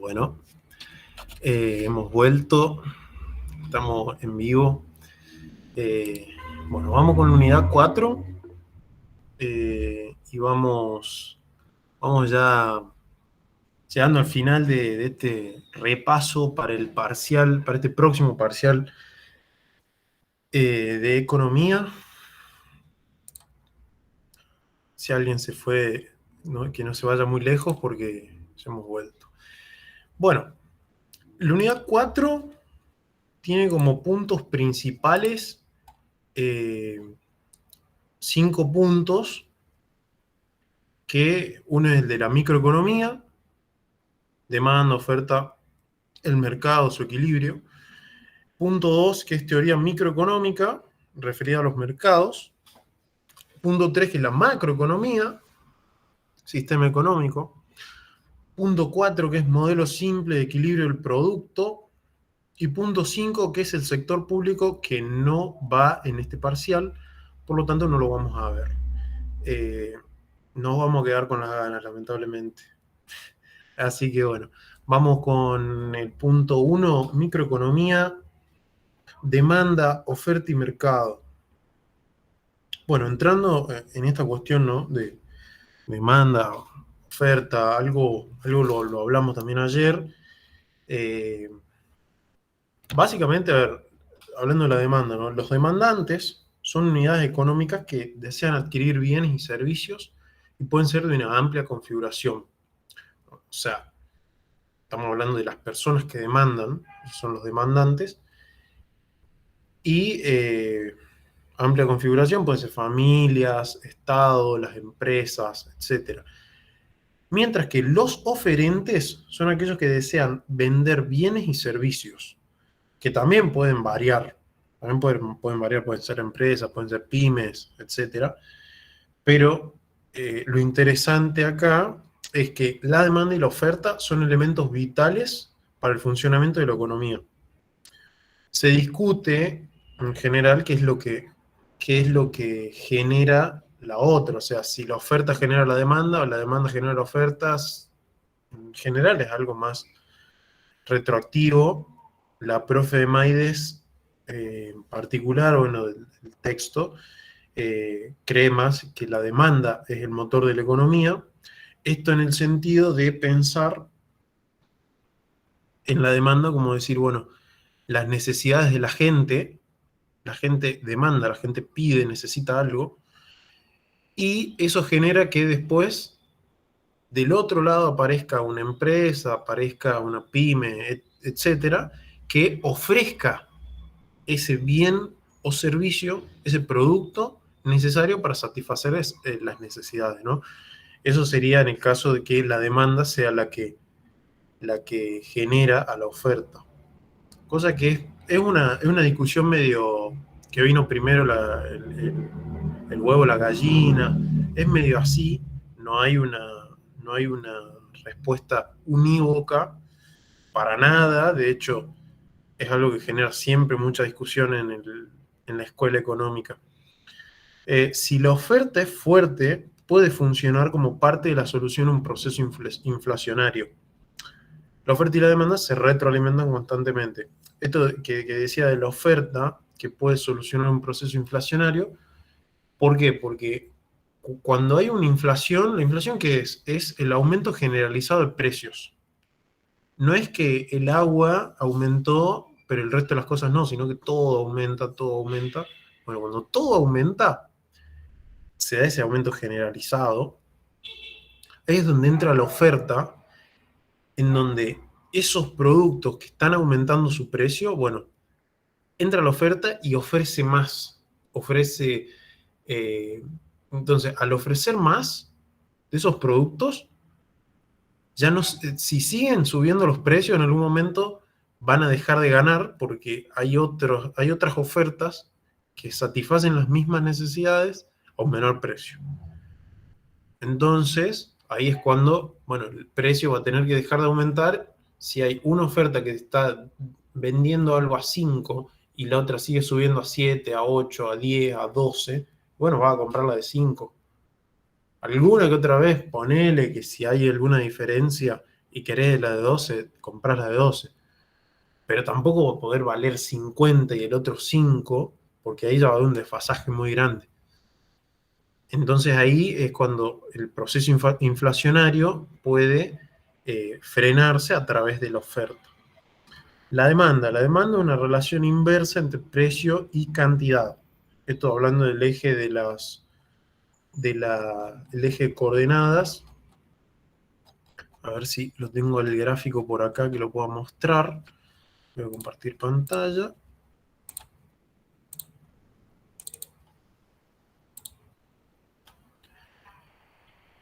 Bueno, hemos vuelto, estamos en vivo. Bueno, vamos con la unidad 4 y vamos ya llegando al final de este repaso para el parcial, para este próximo parcial de economía. Si alguien se fue, que no se vaya muy lejos porque ya hemos vuelto. Bueno, la unidad 4 tiene como puntos principales 5 puntos, que uno es el de la microeconomía, demanda, oferta, el mercado, su equilibrio. Punto 2, que es teoría microeconómica, referida a los mercados. Punto 3, que es la macroeconomía, sistema económico. Punto 4, que es modelo simple de equilibrio del producto. Y punto 5, que es el sector público, que no va en este parcial, por lo tanto no lo vamos a ver. Nos vamos a quedar con las ganas, lamentablemente. Así que bueno, vamos con el punto 1, microeconomía, demanda, oferta y mercado. Bueno, entrando en esta cuestión, ¿no?, de demanda, oferta, algo lo hablamos también ayer. Básicamente, a ver, hablando de la demanda, ¿no?, los demandantes son unidades económicas que desean adquirir bienes y servicios y pueden ser de una amplia configuración. O sea, estamos hablando de las personas que demandan, son los demandantes, y amplia configuración pueden ser familias, Estado, las empresas, etc. Mientras que los oferentes son aquellos que desean vender bienes y servicios, que también pueden variar. También pueden variar, pueden ser empresas, pueden ser pymes, etc. Pero lo interesante acá es que la demanda y la oferta son elementos vitales para el funcionamiento de la economía. Se discute en general qué es lo que genera la otra, o sea, si la oferta genera la demanda o la demanda genera la oferta. En general es algo más retroactivo. La profe de Maides, en particular, bueno, del texto, cree más que la demanda es el motor de la economía. Esto en el sentido de pensar en la demanda como decir, bueno, las necesidades de la gente demanda, la gente pide, necesita algo, y eso genera que después del otro lado aparezca una empresa, aparezca una pyme, etcétera, que ofrezca ese bien o servicio, ese producto necesario para satisfacer las necesidades, ¿no? Eso sería en el caso de que la demanda sea la que genera a la oferta. Cosa que es una discusión medio que vino primero el huevo, la gallina. Es medio así, no hay una respuesta unívoca para nada. De hecho, es algo que genera siempre mucha discusión en la escuela económica. Si la oferta es fuerte, puede funcionar como parte de la solución a un proceso inflacionario. La oferta y la demanda se retroalimentan constantemente. Esto que decía de la oferta, que puede solucionar un proceso inflacionario, ¿por qué? Porque cuando hay una inflación, ¿la inflación qué es? Es el aumento generalizado de precios. No es que el agua aumentó, pero el resto de las cosas no, sino que todo aumenta, todo aumenta. Bueno, cuando todo aumenta, se da ese aumento generalizado. Ahí es donde entra la oferta, en donde esos productos que están aumentando su precio, bueno, entra la oferta y ofrece más. Ofrece, entonces, al ofrecer más de esos productos, ya no, si siguen subiendo los precios, en algún momento van a dejar de ganar porque hay otras ofertas que satisfacen las mismas necesidades a un menor precio. Entonces, ahí es cuando, bueno, el precio va a tener que dejar de aumentar. Si hay una oferta que está vendiendo algo a 5 y la otra sigue subiendo a 7, a 8, a 10, a 12, bueno, va a comprarla de 5. Alguna que otra vez, ponele que si hay alguna diferencia y querés la de 12, comprás la de 12. Pero tampoco va a poder valer 50 y el otro 5, porque ahí ya va a haber un desfasaje muy grande. Entonces ahí es cuando el proceso inflacionario puede frenarse a través de la oferta. La demanda es una relación inversa entre precio y cantidad. Esto hablando del eje el eje de coordenadas. A ver si lo tengo el gráfico por acá que lo pueda mostrar. Voy a compartir pantalla.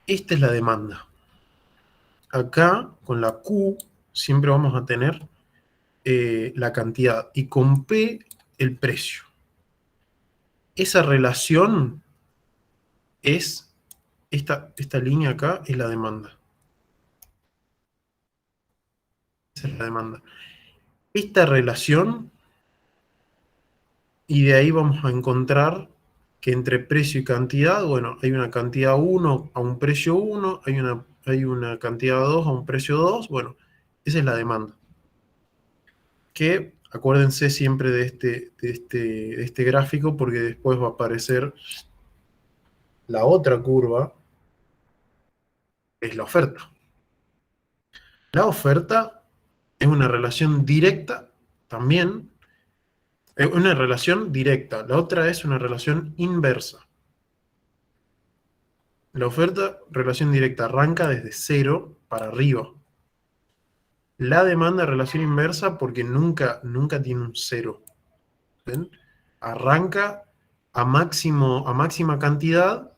Esta es la demanda. Acá, con la Q, siempre vamos a tener la cantidad y con P el precio. Esa relación es, esta línea acá es la demanda. Esa es la demanda. Esta relación, y de ahí vamos a encontrar que entre precio y cantidad, bueno, hay una cantidad 1 a un precio 1, hay una cantidad 2 a un precio 2, bueno, esa es la demanda. Que acuérdense siempre de este gráfico porque después va a aparecer la otra curva, es la oferta. La oferta es una relación directa también, es una relación directa, la otra es una relación inversa. La oferta, relación directa, arranca desde 0 para arriba. La demanda, relación inversa, porque nunca tiene un 0. ¿Ven? Arranca a máxima cantidad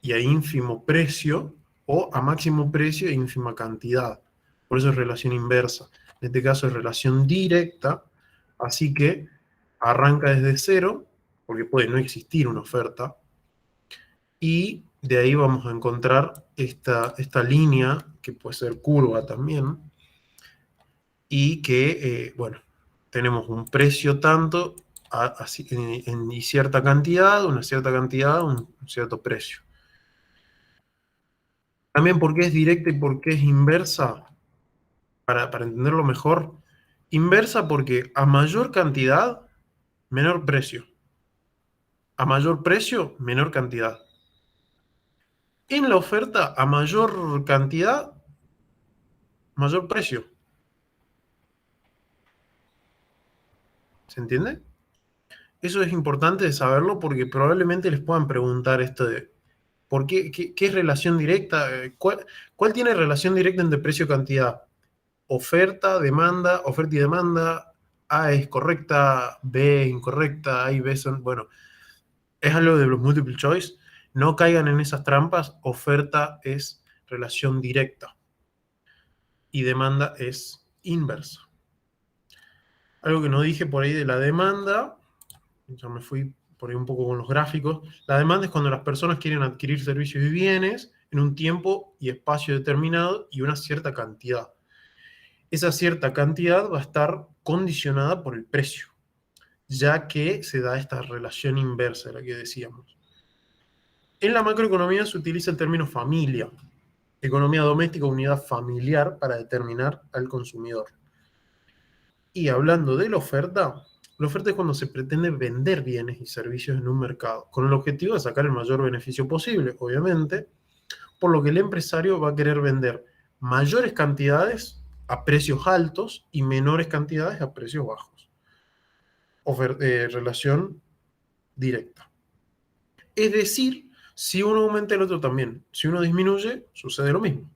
y a ínfimo precio, o a máximo precio e ínfima cantidad. Por eso es relación inversa. En este caso es relación directa, así que arranca desde 0, porque puede no existir una oferta, y de ahí vamos a encontrar esta línea, que puede ser curva también, y que, bueno, tenemos un precio tanto y cierta cantidad, una cierta cantidad, un cierto precio. También por qué es directa y por qué es inversa, para entenderlo mejor. Inversa porque a mayor cantidad, menor precio. A mayor precio, menor cantidad. En la oferta, a mayor cantidad, mayor precio. ¿Se entiende? Eso es importante de saberlo porque probablemente les puedan preguntar esto de ¿por qué es relación directa? ¿Cuál tiene relación directa entre precio y cantidad? Oferta y demanda, A es correcta, B es incorrecta, A y B son, bueno, es algo de los multiple choice, no caigan en esas trampas, oferta es relación directa y demanda es inversa. Algo que no dije por ahí de la demanda, ya me fui por ahí un poco con los gráficos, la demanda es cuando las personas quieren adquirir servicios y bienes en un tiempo y espacio determinado y una cierta cantidad. Esa cierta cantidad va a estar condicionada por el precio, ya que se da esta relación inversa de la que decíamos. En la macroeconomía se utiliza el término familia, economía doméstica, unidad familiar, para determinar al consumidor. Y hablando de la oferta es cuando se pretende vender bienes y servicios en un mercado, con el objetivo de sacar el mayor beneficio posible, obviamente, por lo que el empresario va a querer vender mayores cantidades a precios altos y menores cantidades a precios bajos. Relación directa. Es decir, si uno aumenta el otro también. Si uno disminuye, sucede lo mismo.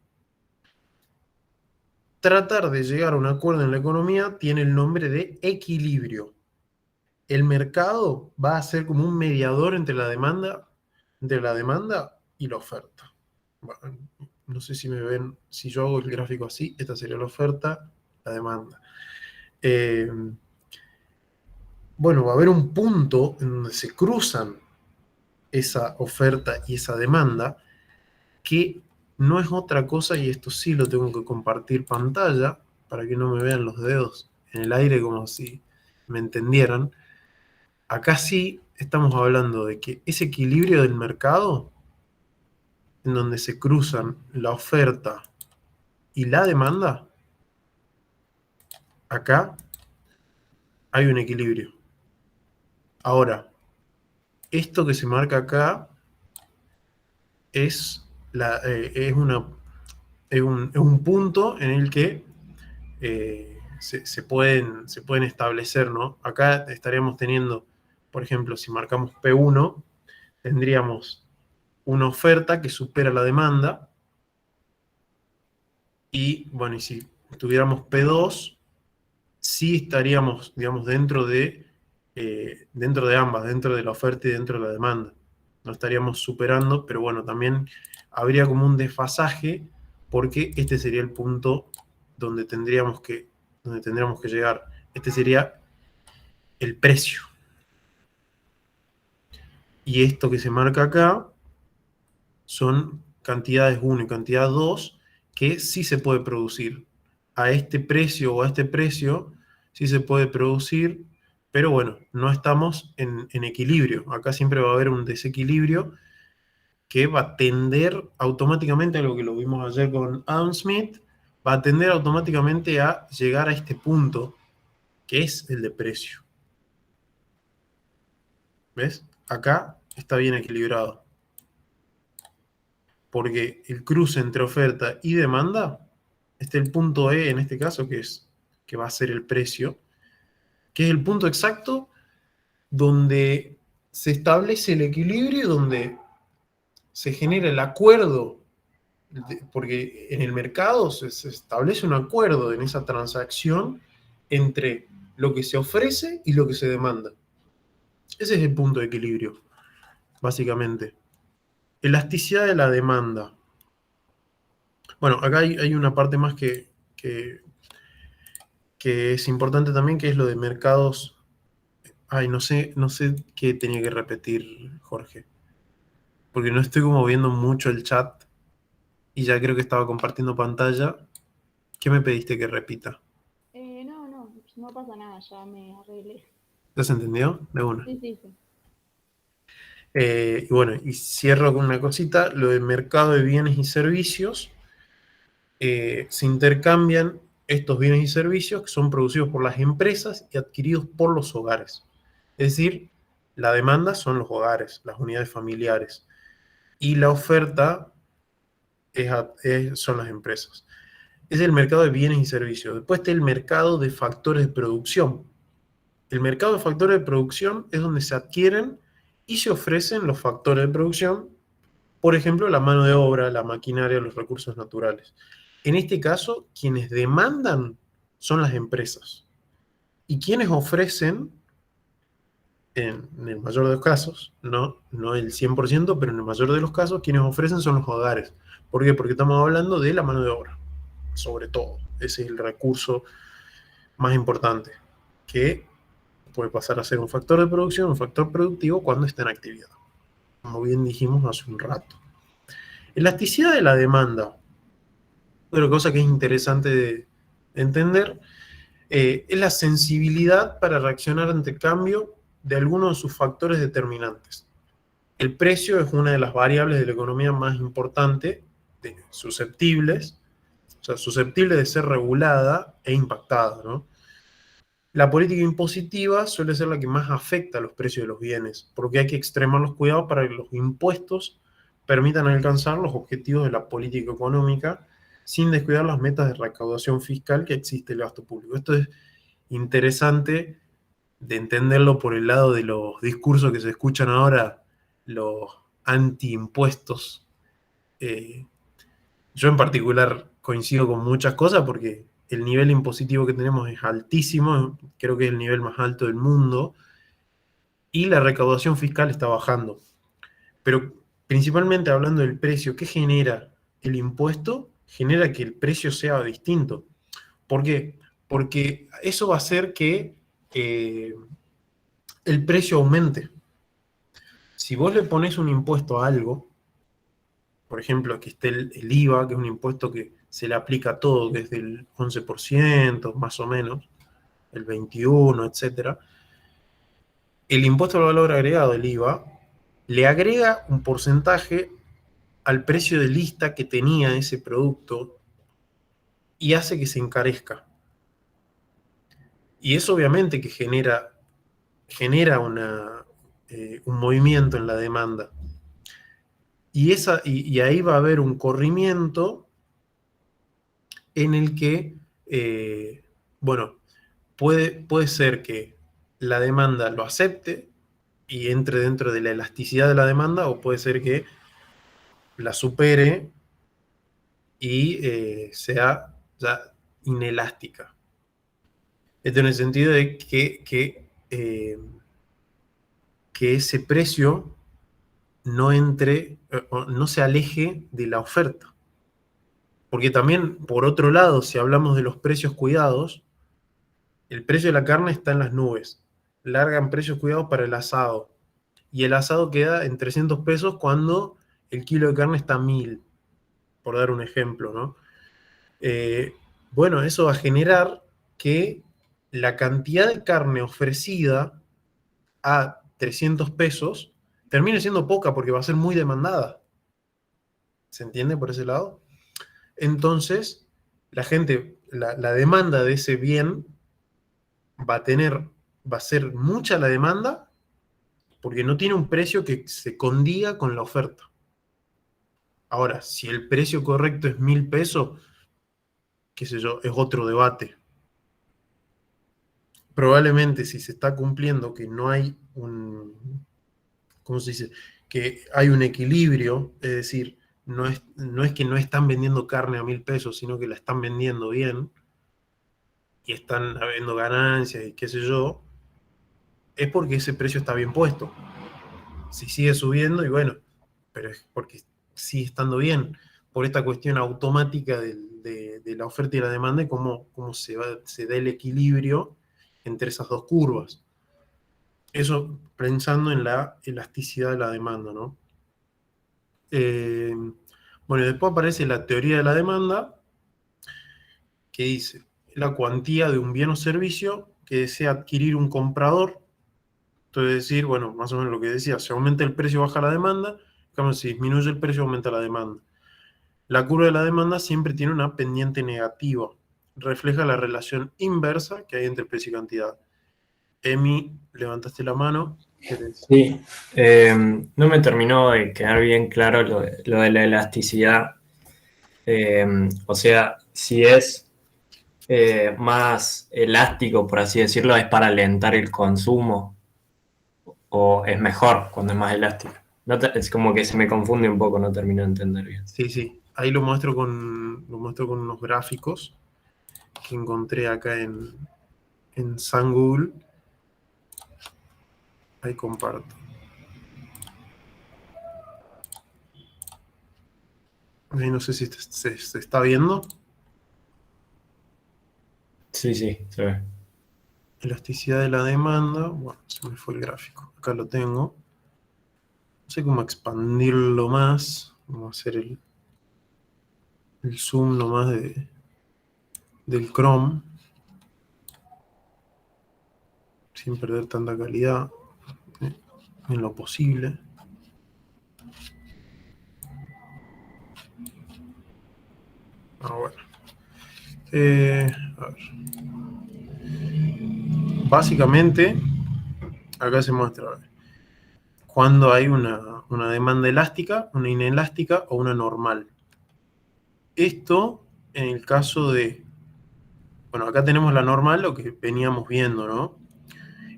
Tratar de llegar a un acuerdo en la economía tiene el nombre de equilibrio. El mercado va a ser como un mediador entre la demanda y la oferta. Bueno, no sé si me ven, si yo hago el gráfico así, esta sería la oferta, la demanda. Bueno, va a haber un punto en donde se cruzan esa oferta y esa demanda, que no es otra cosa, y esto sí lo tengo que compartir pantalla para que no me vean los dedos en el aire como si me entendieran. Acá sí estamos hablando de que ese equilibrio del mercado, en donde se cruzan la oferta y la demanda, acá hay un equilibrio. Ahora, esto que se marca acá es, es un punto en el que se pueden establecer, ¿no? Acá estaríamos teniendo, por ejemplo, si marcamos P1, tendríamos una oferta que supera la demanda, y bueno, y si tuviéramos P2, sí estaríamos, digamos, dentro de ambas, dentro de la oferta y dentro de la demanda. No estaríamos superando, pero bueno, también habría como un desfasaje, porque este sería el punto donde tendríamos que llegar. Este sería el precio. Y esto que se marca acá son cantidades 1 y cantidad 2 que sí se puede producir. A este precio o a este precio sí se puede producir, pero bueno, no estamos en equilibrio. Acá siempre va a haber un desequilibrio que va a tender automáticamente, algo que lo vimos ayer con Adam Smith, va a tender automáticamente a llegar a este punto, que es el de precio. ¿Ves? Acá está bien equilibrado, porque el cruce entre oferta y demanda, este es el punto E en este caso, que va a ser el precio, que es el punto exacto donde se establece el equilibrio, donde se genera el acuerdo, porque en el mercado se establece un acuerdo en esa transacción entre lo que se ofrece y lo que se demanda. Ese es el punto de equilibrio, básicamente. Elasticidad de la demanda. Bueno, acá hay una parte más que es importante también, que es lo de mercados. Ay, no sé qué tenía que repetir, Jorge, porque no estoy como viendo mucho el chat y ya creo que estaba compartiendo pantalla. ¿Qué me pediste que repita? No, no, no pasa nada, ya me arreglé. ¿Ya se entendió? De una. Sí, sí, sí. Y bueno, y cierro con una cosita, lo de mercado de bienes y servicios. Se intercambian estos bienes y servicios que son producidos por las empresas y adquiridos por los hogares. Es decir, la demanda son los hogares, las unidades familiares, y la oferta son las empresas. Es el mercado de bienes y servicios. Después está el mercado de factores de producción. El mercado de factores de producción es donde se adquieren y se ofrecen los factores de producción, por ejemplo, la mano de obra, la maquinaria, los recursos naturales. En este caso, quienes demandan son las empresas. Y quienes ofrecen, en el mayor de los casos, no el 100%, pero en el mayor de los casos, quienes ofrecen son los hogares. ¿Por qué? Porque estamos hablando de la mano de obra, sobre todo. Ese es el recurso más importante, que puede pasar a ser un factor de producción, un factor productivo cuando está en actividad, como bien dijimos hace un rato. Elasticidad de la demanda. Otra cosa que es interesante de entender es la sensibilidad para reaccionar ante el cambio de algunos de sus factores determinantes. El precio es una de las variables de la economía más importante, susceptibles, o sea, susceptible de ser regulada e impactada, ¿no? La política impositiva suele ser la que más afecta a los precios de los bienes, porque hay que extremar los cuidados para que los impuestos permitan alcanzar los objetivos de la política económica sin descuidar las metas de recaudación fiscal que existe el gasto público. Esto es interesante de entenderlo por el lado de los discursos que se escuchan ahora, los anti-impuestos. Eh, yo en particular coincido con muchas cosas porque el nivel impositivo que tenemos es altísimo, creo que es el nivel más alto del mundo, y la recaudación fiscal está bajando. Pero principalmente hablando del precio, ¿qué genera el impuesto? Genera que el precio sea distinto. ¿Por qué? Porque eso va a hacer que el precio aumente. Si vos le pones un impuesto a algo, por ejemplo, aquí está el IVA, que es un impuesto que se le aplica a todo, desde el 11%, más o menos, el 21%, etcétera. El impuesto al valor agregado, el IVA, le agrega un porcentaje al precio de lista que tenía ese producto y hace que se encarezca. Y eso obviamente que genera un movimiento en la demanda. Y ahí va a haber un corrimiento en el que, bueno, puede ser que la demanda lo acepte y entre dentro de la elasticidad de la demanda, o puede ser que la supere y sea ya inelástica. Esto en el sentido de que ese precio no entre, o no se aleje de la oferta. Porque también, por otro lado, si hablamos de los precios cuidados, el precio de la carne está en las nubes. Largan precios cuidados para el asado. Y el asado queda en 300 pesos cuando el kilo de carne está a 1000, por dar un ejemplo, ¿no? Eh, bueno, eso va a generar que la cantidad de carne ofrecida a 300 pesos termine siendo poca porque va a ser muy demandada. ¿Se entiende por ese lado? Entonces, la demanda de ese bien va a ser mucha la demanda porque no tiene un precio que se condiga con la oferta. Ahora, si el precio correcto es 1000 pesos, qué sé yo, es otro debate. Probablemente si se está cumpliendo que no hay ¿cómo se dice? Que hay un equilibrio, es decir, no es que no están vendiendo carne a 1000 pesos, sino que la están vendiendo bien y están habiendo ganancias y qué sé yo, es porque ese precio está bien puesto. Si sigue subiendo, y bueno, pero es porque sigue estando bien, por esta cuestión automática de la oferta y la demanda y cómo se da el equilibrio entre esas dos curvas. Eso pensando en la elasticidad de la demanda, ¿no? Eh, bueno, después aparece la teoría de la demanda, que dice la cuantía de un bien o servicio que desea adquirir un comprador. Entonces decir, bueno, más o menos lo que decía, si aumenta el precio, baja la demanda, como si disminuye el precio, aumenta la demanda. La curva de la demanda siempre tiene una pendiente negativa, refleja la relación inversa que hay entre precio y cantidad. Emi, levantaste la mano. ¿Querés? Sí, no me terminó de quedar bien claro lo de la elasticidad. O sea, si es más elástico, por así decirlo, es para alentar el consumo o es mejor cuando es más elástico. Es como que se me confunde un poco, no termino de entender bien. Sí, sí. Ahí lo muestro con unos gráficos que encontré acá en San Google. Ahí comparto. Ahí no sé si se está viendo. Sí, sí, se ve. Elasticidad de la demanda. Bueno, se me fue el gráfico. Acá lo tengo. No sé cómo expandirlo más. Vamos a hacer el zoom nomás del Chrome. Sin perder tanta calidad en lo posible. Bueno. A ver. Básicamente, acá se muestra cuando hay una demanda elástica, una inelástica o una normal. Esto en el caso de, bueno, acá tenemos la normal, lo que veníamos viendo, ¿no?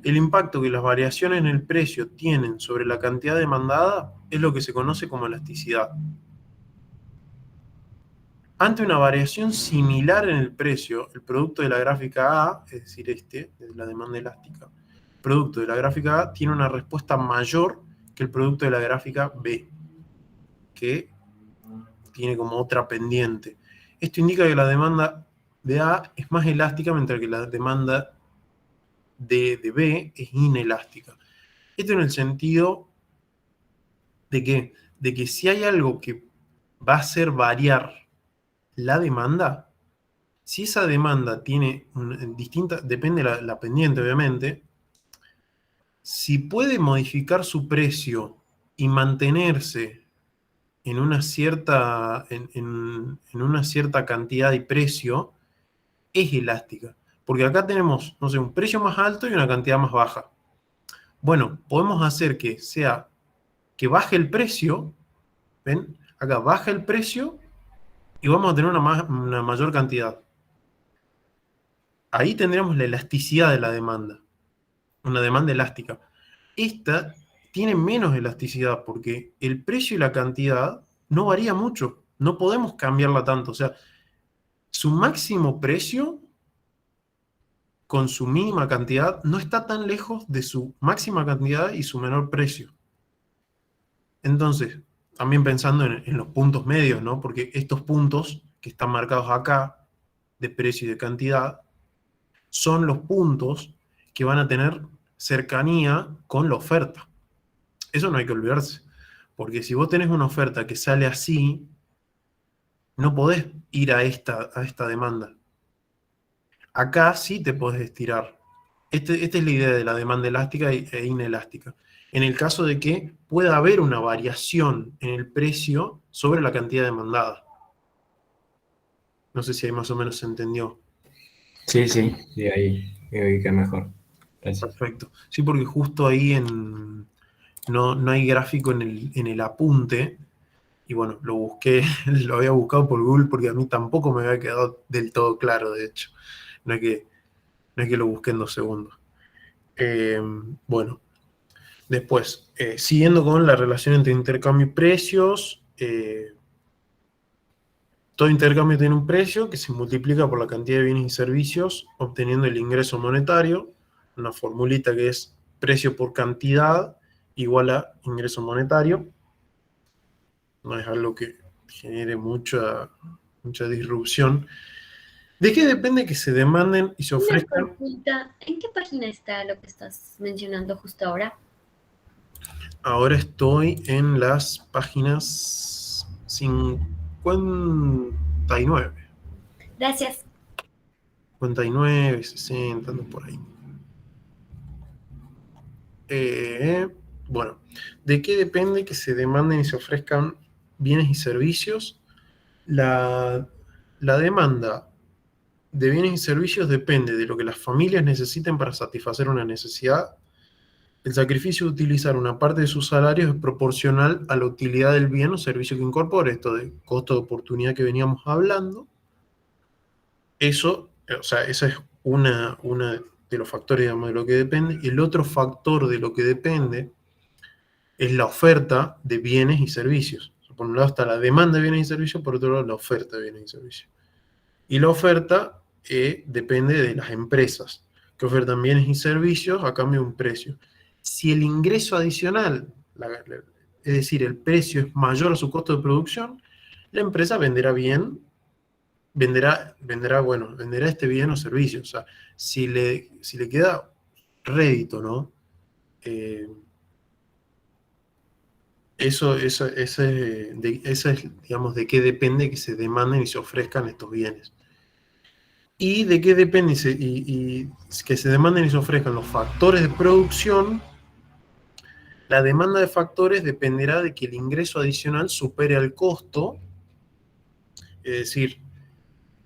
El impacto que las variaciones en el precio tienen sobre la cantidad demandada es lo que se conoce como elasticidad. Ante una variación similar en el precio, el producto de la gráfica A, es decir, de la demanda elástica, el producto de la gráfica A tiene una respuesta mayor que el producto de la gráfica B, que tiene como otra pendiente. Esto indica que la demanda de A es más elástica, mientras que la demanda de B es inelástica. Esto en el sentido de que si hay algo que va a hacer variar la demanda, si esa demanda tiene distinta, depende de la pendiente obviamente, si puede modificar su precio y mantenerse en una cierta, en una cierta cantidad y precio es elástica. Porque acá tenemos, no sé, un precio más alto y una cantidad más baja. Bueno, podemos hacer que sea que baje el precio, ¿ven? Acá baja el precio y vamos a tener una mayor cantidad. Ahí tendríamos la elasticidad de la demanda, una demanda elástica. Esta tiene menos elasticidad porque el precio y la cantidad no varía mucho, no podemos cambiarla tanto. O sea, su máximo precio con su mínima cantidad no está tan lejos de su máxima cantidad y su menor precio. Entonces, también pensando en los puntos medios, ¿no? Porque estos puntos que están marcados acá, de precio y de cantidad, son los puntos que van a tener cercanía con la oferta. Eso no hay que olvidarse, porque si vos tenés una oferta que sale así, no podés ir a esta demanda. Acá sí te podés estirar. Esta es la idea de la demanda elástica e inelástica. En el caso de que pueda haber una variación en el precio sobre la cantidad demandada. No sé si ahí más o menos se entendió. Sí, y ahí que mejor. Gracias. Perfecto. Sí, porque justo ahí no hay gráfico en el apunte. Y bueno, lo busqué, lo había buscado por Google porque a mí tampoco me había quedado del todo claro, de hecho. No es que, no es que lo busqué en 2 segundos. Bueno, después, siguiendo con la relación entre intercambio y precios, todo intercambio tiene un precio que se multiplica por la cantidad de bienes y servicios, obteniendo el ingreso monetario, una formulita que es precio por cantidad igual a ingreso monetario. No es algo que genere mucha disrupción. ¿De qué depende que se demanden y se Una ofrezcan? consulta, ¿en qué página está lo que estás mencionando justo ahora? Ahora estoy en las páginas 59. Gracias. 59, 60, ando por ahí. Bueno, ¿de qué depende que se demanden y se ofrezcan bienes y servicios? La demanda de bienes y servicios depende de lo que las familias necesiten para satisfacer una necesidad. El sacrificio de utilizar una parte de sus salarios es proporcional a la utilidad del bien o servicio que incorpore, esto de costo de oportunidad que veníamos hablando. Eso, o sea, esa es una de los factores, digamos, de lo que depende. El otro factor de lo que depende es la oferta de bienes y servicios. Por un lado está la demanda de bienes y servicios, por otro lado la oferta de bienes y servicios. Y la oferta depende de las empresas que ofertan bienes y servicios a cambio de un precio. Si el ingreso adicional, es decir, el precio es mayor a su costo de producción, la empresa venderá bien, venderá este bien o servicio. O sea, si le queda rédito, ¿no? Eso es, digamos, de qué depende que se demanden y se ofrezcan estos bienes. ¿Y de qué depende y que se demanden y se ofrezcan los factores de producción? La demanda de factores dependerá de que el ingreso adicional supere al costo. Es decir,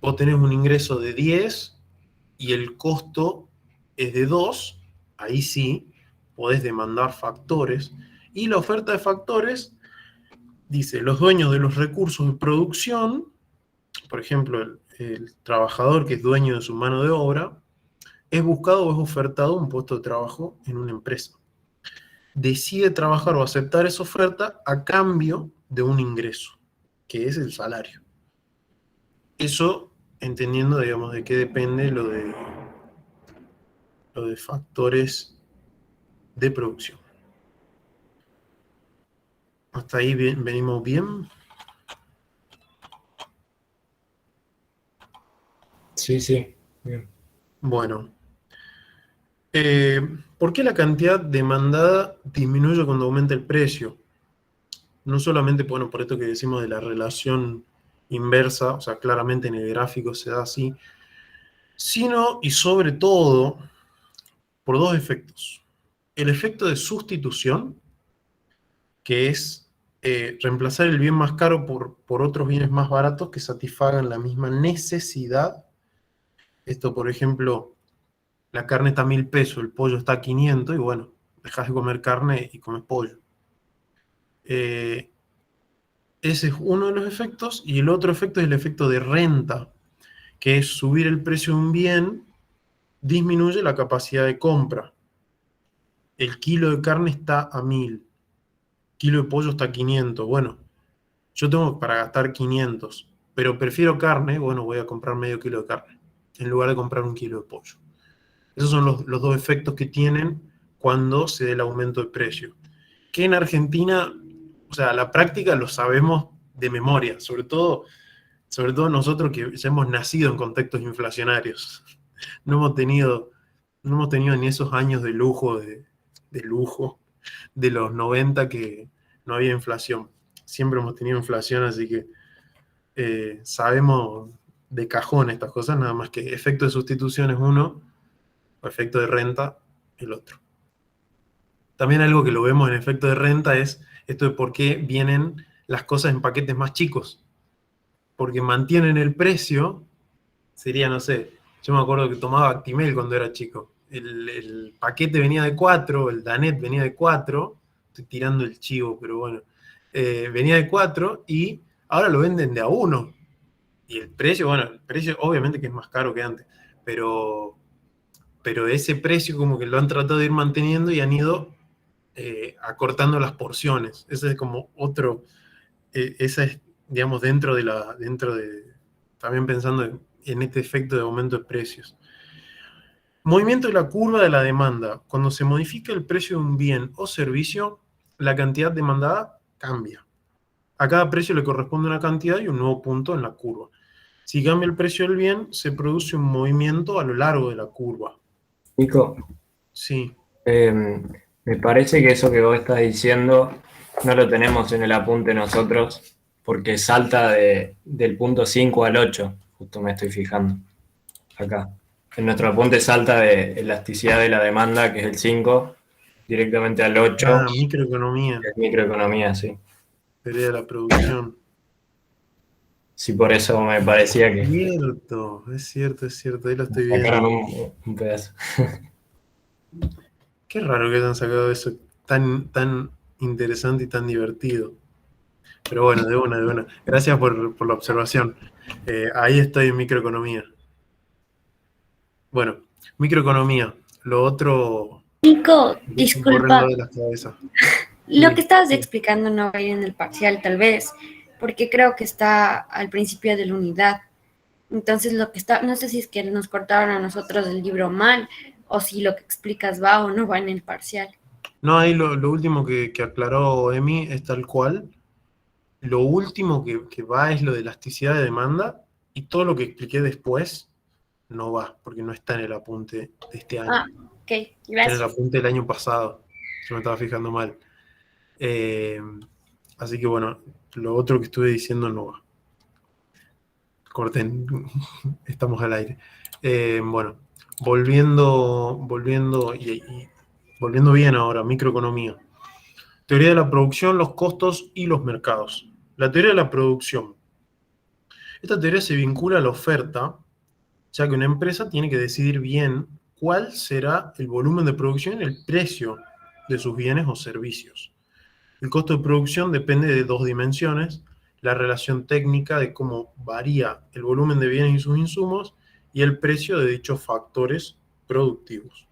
vos tenés un ingreso de 10 y el costo es de 2, ahí sí, podés demandar factores. Y la oferta de factores dice, los dueños de los recursos de producción, por ejemplo, el trabajador que es dueño de su mano de obra, es buscado o es ofertado un puesto de trabajo en una empresa. Decide trabajar o aceptar esa oferta a cambio de un ingreso, que es el salario. Eso entendiendo, digamos, de qué depende lo de factores de producción. Hasta ahí venimos bien. Sí, bien. Bueno. ¿Por qué la cantidad demandada disminuye cuando aumenta el precio? No solamente, bueno, por esto que decimos de la relación inversa, o sea, claramente en el gráfico se da así, sino y sobre todo por dos efectos. El efecto de sustitución, que es reemplazar el bien más caro por otros bienes más baratos que satisfagan la misma necesidad. Esto, por ejemplo, la carne está a 1.000 pesos, el pollo está a 500, y bueno, dejas de comer carne y comes pollo. Ese es uno de los efectos, y el otro efecto es el efecto de renta, que es subir el precio de un bien, disminuye la capacidad de compra. El kilo de carne está a 1.000, kilo de pollo está a 500. Bueno, yo tengo para gastar 500, pero prefiero carne, bueno, voy a comprar medio kilo de carne, en lugar de comprar un kilo de pollo. Esos son los dos efectos que tienen cuando se dé el aumento de precio. Que en Argentina, o sea, la práctica lo sabemos de memoria, sobre todo nosotros que ya hemos nacido en contextos inflacionarios. No hemos tenido, no hemos tenido ni esos años de lujo, de los 90 que no había inflación. Siempre hemos tenido inflación, así que sabemos de cajón estas cosas, nada más que efecto de sustitución es uno, o efecto de renta el otro. También algo que lo vemos en efecto de renta es esto de por qué vienen las cosas en paquetes más chicos. Porque mantienen el precio, sería, no sé, yo me acuerdo que tomaba Actimel cuando era chico. El paquete venía de 4, el Danet venía de 4, estoy tirando el chivo, pero bueno, venía de 4 y ahora lo venden de a 1. Y el precio, bueno, el precio obviamente que es más caro que antes, pero ese precio como que lo han tratado de ir manteniendo y han ido acortando las porciones. Ese es como otro, esa es, digamos, también pensando en este efecto de aumento de precios. Movimiento de la curva de la demanda. Cuando se modifica el precio de un bien o servicio, la cantidad demandada cambia. A cada precio le corresponde una cantidad y un nuevo punto en la curva. Si cambia el precio del bien, se produce un movimiento a lo largo de la curva. Nico, Sí. me parece que eso que vos estás diciendo no lo tenemos en el apunte nosotros, porque salta del punto 5 al 8, justo me estoy fijando acá. En nuestro apunte salta de elasticidad de la demanda, que es el 5, directamente al 8, Ah, microeconomía, que es microeconomía, sí. teoría de la producción. Sí, por eso me parecía que Es cierto, ahí lo estoy sacaron viendo. un pedazo. Qué raro que hayan sacado eso tan interesante y tan divertido. Pero bueno, de una. Gracias por la observación. Ahí estoy en microeconomía. Bueno, microeconomía. Lo otro Nico, me corre al lado disculpa, de las cabezas. lo que Sí, estabas sí. explicando no va a ir en el parcial, tal vez, porque creo que está al principio de la unidad. Entonces, lo que está, no sé si es que nos cortaron a nosotros el libro mal, o si lo que explicas va o no va en el parcial. No, ahí lo último que aclaró Emi es tal cual. Lo último que va es lo de elasticidad de demanda, y todo lo que expliqué después no va, porque no está en el apunte de este año. Ah, ok, Está en el gracias. apunte del año pasado. Yo me estaba fijando mal. Así que bueno, lo otro que estuve diciendo no va. Corten, estamos al aire. Bueno, volviendo bien ahora, microeconomía. Teoría de la producción, los costos y los mercados. La teoría de la producción. Esta teoría se vincula a la oferta, ya que una empresa tiene que decidir bien cuál será el volumen de producción y el precio de sus bienes o servicios. El costo de producción depende de dos dimensiones: la relación técnica de cómo varía el volumen de bienes y sus insumos, y el precio de dichos factores productivos.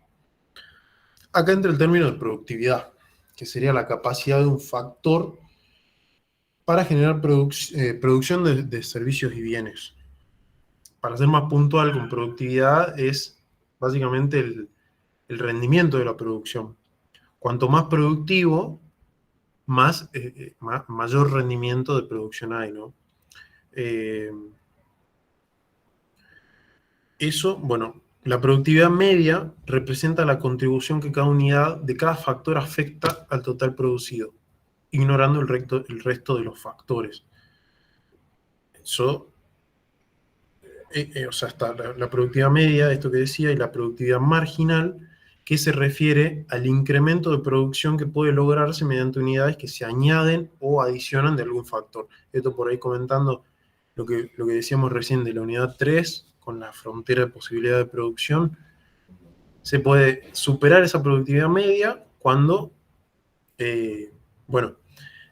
Acá entra el término de productividad, que sería la capacidad de un factor para generar producción de servicios y bienes. Para ser más puntual con productividad, es básicamente el rendimiento de la producción. Cuanto más productivo, mayor rendimiento de producción hay, ¿no? Eso, bueno, la productividad media representa la contribución que cada unidad de cada factor afecta al total producido, ignorando el resto de los factores. Eso, o sea, está la productividad media, esto que decía, y la productividad marginal, que se refiere al incremento de producción que puede lograrse mediante unidades que se añaden o adicionan de algún factor. Esto por ahí comentando lo que decíamos recién de la unidad 3, con la frontera de posibilidad de producción. Se puede superar esa productividad media cuando,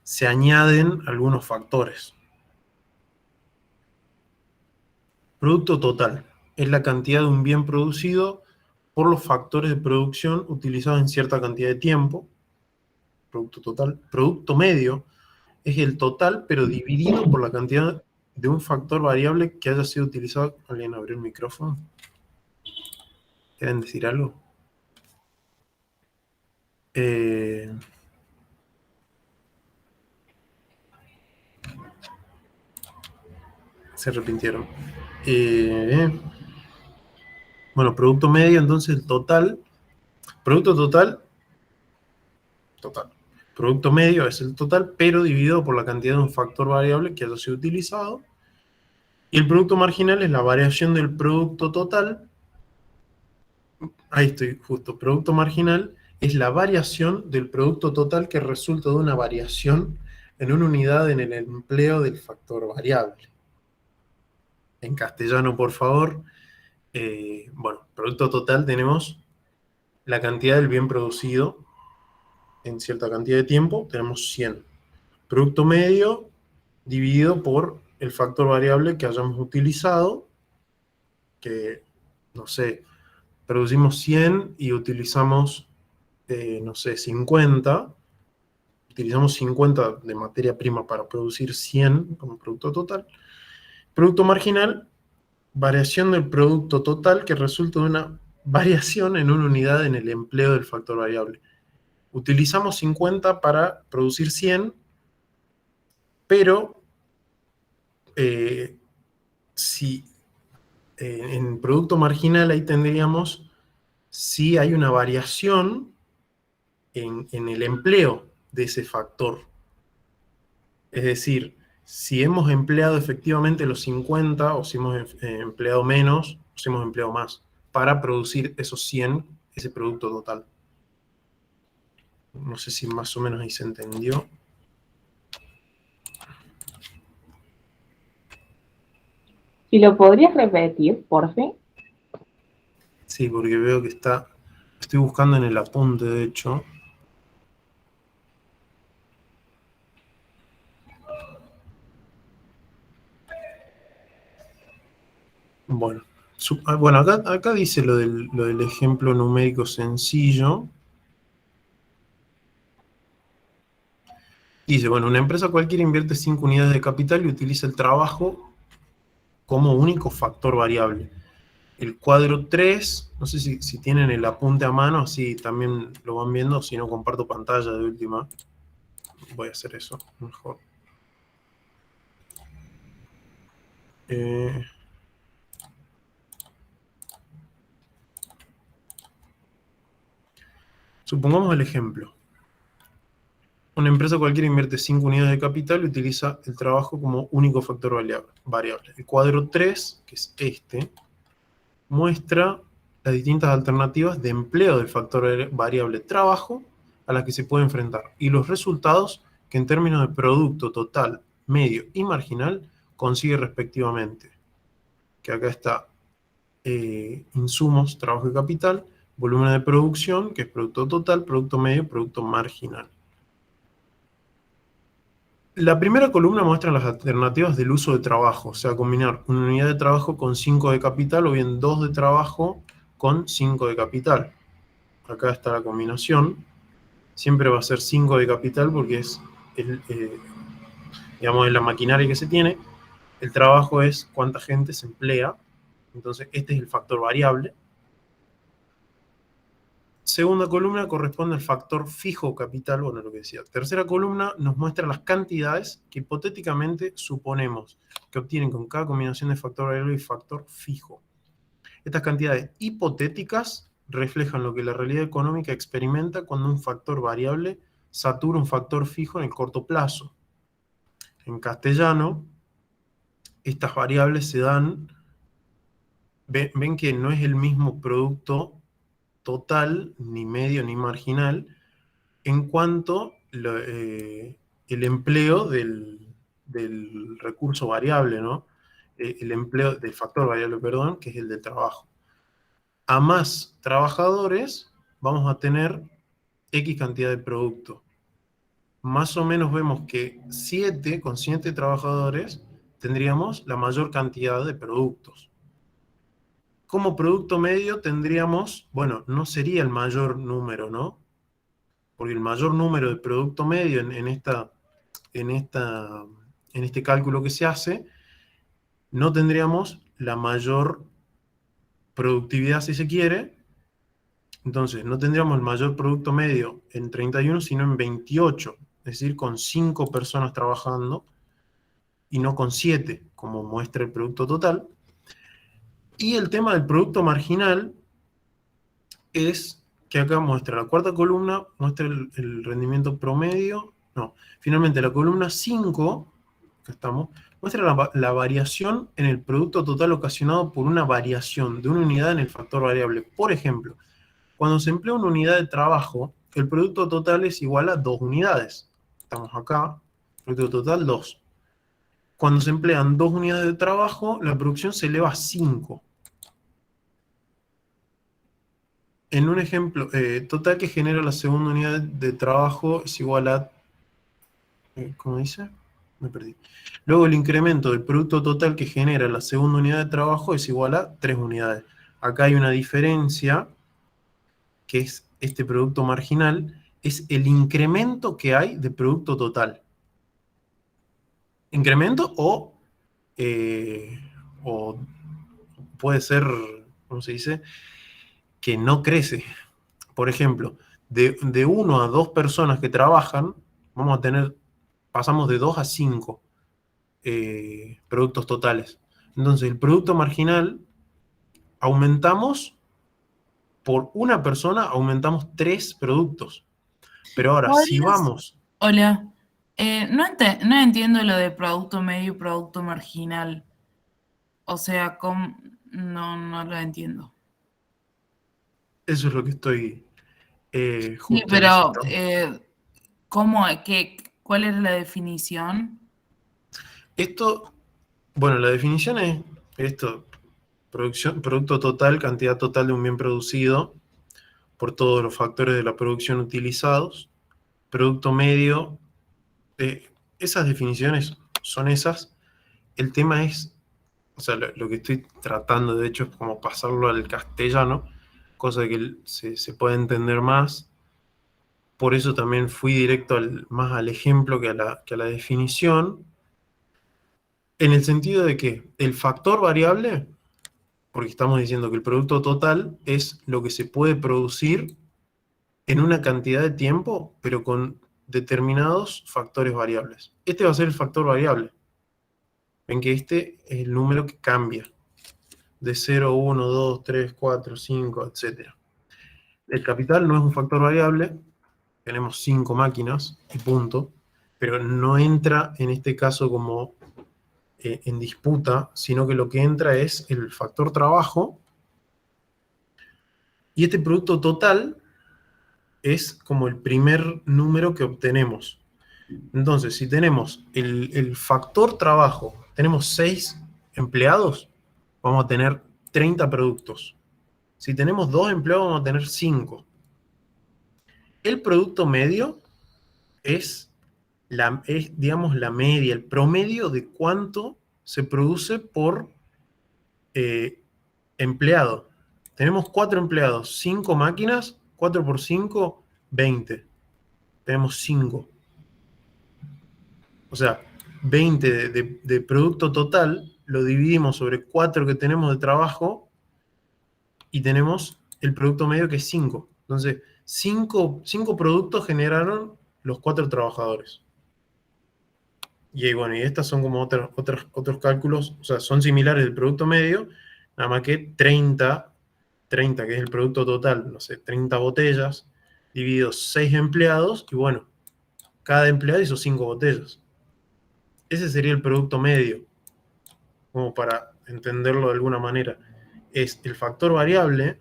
se añaden algunos factores. Producto total es la cantidad de un bien producido por los factores de producción utilizados en cierta cantidad de tiempo. Producto total. Producto medio es el total, pero dividido por la cantidad de un factor variable que haya sido utilizado. ¿Alguien abrió el micrófono? ¿Quieren decir algo? Se arrepintieron. Bueno, producto medio, entonces el total. Producto total. Producto medio es el total, pero dividido por la cantidad de un factor variable que haya sido utilizado. Y el producto marginal es la variación del producto total. Ahí estoy, justo. Producto marginal es la variación del producto total que resulta de una variación en una unidad en el empleo del factor variable. En castellano, por favor. Producto total tenemos la cantidad del bien producido en cierta cantidad de tiempo, tenemos 100. Producto medio dividido por el factor variable que hayamos utilizado, que, no sé, producimos 100 y utilizamos, 50. Utilizamos 50 de materia prima para producir 100 como producto total. Producto marginal, variación del producto total que resulta de una variación en una unidad en el empleo del factor variable. Utilizamos 50 para producir 100, pero si en producto marginal ahí tendríamos si hay una variación en el empleo de ese factor. Es decir, si hemos empleado efectivamente los 50 o si hemos empleado menos o si hemos empleado más para producir esos 100, ese producto total. No sé si más o menos ahí se entendió. ¿Y lo podrías repetir, por fin? Sí, porque veo que estoy buscando en el apunte, de hecho. Bueno, acá dice lo del ejemplo numérico sencillo. Dice, bueno, una empresa cualquiera invierte 5 unidades de capital y utiliza el trabajo como único factor variable. El cuadro 3, no sé si tienen el apunte a mano, así también lo van viendo, si no comparto pantalla de última. Voy a hacer eso mejor. Supongamos el ejemplo. Una empresa cualquiera invierte 5 unidades de capital y utiliza el trabajo como único factor variable. El cuadro 3, que es este, muestra las distintas alternativas de empleo del factor variable trabajo a las que se puede enfrentar y los resultados que en términos de producto total, medio y marginal consigue respectivamente. Que acá está insumos, trabajo y capital, volumen de producción, que es producto total, producto medio, producto marginal. La primera columna muestra las alternativas del uso de trabajo, o sea, combinar una unidad de trabajo con 5 de capital o bien 2 de trabajo con 5 de capital. Acá está la combinación. Siempre va a ser 5 de capital porque es la maquinaria que se tiene. El trabajo es cuánta gente se emplea. Entonces, este es el factor variable. Segunda columna corresponde al factor fijo capital, bueno, lo que decía. Tercera columna nos muestra las cantidades que hipotéticamente suponemos que obtienen con cada combinación de factor variable y factor fijo. Estas cantidades hipotéticas reflejan lo que la realidad económica experimenta cuando un factor variable satura un factor fijo en el corto plazo. En castellano, estas variables se dan, ven que no es el mismo producto total, ni medio, ni marginal, en cuanto el empleo del recurso variable, ¿no? El empleo del factor variable, perdón, que es el del trabajo. A más trabajadores vamos a tener X cantidad de producto. Más o menos vemos que con 7 trabajadores tendríamos la mayor cantidad de productos. Como producto medio tendríamos, bueno, no sería el mayor número, ¿no? Porque el mayor número de producto medio en este cálculo que se hace, no tendríamos la mayor productividad si se quiere. Entonces, no tendríamos el mayor producto medio en 31, sino en 28, es decir, con 5 personas trabajando y no con 7, como muestra el producto total. Y el tema del producto marginal es que acá muestra la cuarta columna, muestra el rendimiento promedio. No, finalmente la columna 5, acá estamos, muestra la variación en el producto total ocasionado por una variación de una unidad en el factor variable. Por ejemplo, cuando se emplea una unidad de trabajo, el producto total es igual a 2 unidades. Estamos acá, producto total 2. Cuando se emplean 2 unidades de trabajo, la producción se eleva a 5. En un ejemplo, total que genera la segunda unidad de trabajo es igual a... ¿Cómo dice? Me perdí. Luego el incremento del producto total que genera la segunda unidad de trabajo es igual a 3 unidades. Acá hay una diferencia, que es este producto marginal, es el incremento que hay de producto total. Incremento o puede ser, ¿cómo se dice? Que no crece. Por ejemplo, de 1 a 2 personas que trabajan, pasamos de 2 a 5 productos totales. Entonces, el producto marginal, aumentamos, por una persona, aumentamos 3 productos. Pero ahora, si ¿Podrías? vamos... Hola. No entiendo lo de producto medio y producto marginal. O sea, no lo entiendo. Eso es lo que estoy Sí, justo pero necesitando. ¿cuál era la definición? Esto, bueno, la definición es esto: producto total, cantidad total de un bien producido por todos los factores de la producción utilizados. Producto medio, esas definiciones son esas. El tema es, o sea, lo que estoy tratando de hecho es como pasarlo al castellano, cosa que se puede entender más. Por eso también fui directo más al ejemplo que a la definición, en el sentido de que el factor variable, porque estamos diciendo que el producto total es lo que se puede producir en una cantidad de tiempo, pero con determinados factores variables. Este va a ser el factor variable. Ven que este es el número que cambia, de 0, 1, 2, 3, 4, 5, etc. El capital no es un factor variable, tenemos 5 máquinas y punto, pero no entra en este caso como en disputa, sino que lo que entra es el factor trabajo, y este producto total es como el primer número que obtenemos. Entonces, si tenemos el factor trabajo, tenemos 6 empleados, vamos a tener 30 productos. Si tenemos 2 empleados, vamos a tener 5. El producto medio es, digamos, la media, el promedio de cuánto se produce por empleado. Tenemos 4 empleados, 5 máquinas, 4 por 5, 20. Tenemos 5. O sea, 20 de producto total, lo dividimos sobre 4 que tenemos de trabajo y tenemos el producto medio que es 5. Entonces, 5 productos generaron los 4 trabajadores. Y bueno, y estas son como otros cálculos, o sea, son similares del producto medio, nada más que 30, que es el producto total, no sé, 30 botellas, dividido 6 empleados, y bueno, cada empleado hizo 5 botellas. Ese sería el producto medio, como para entenderlo de alguna manera. Es el factor variable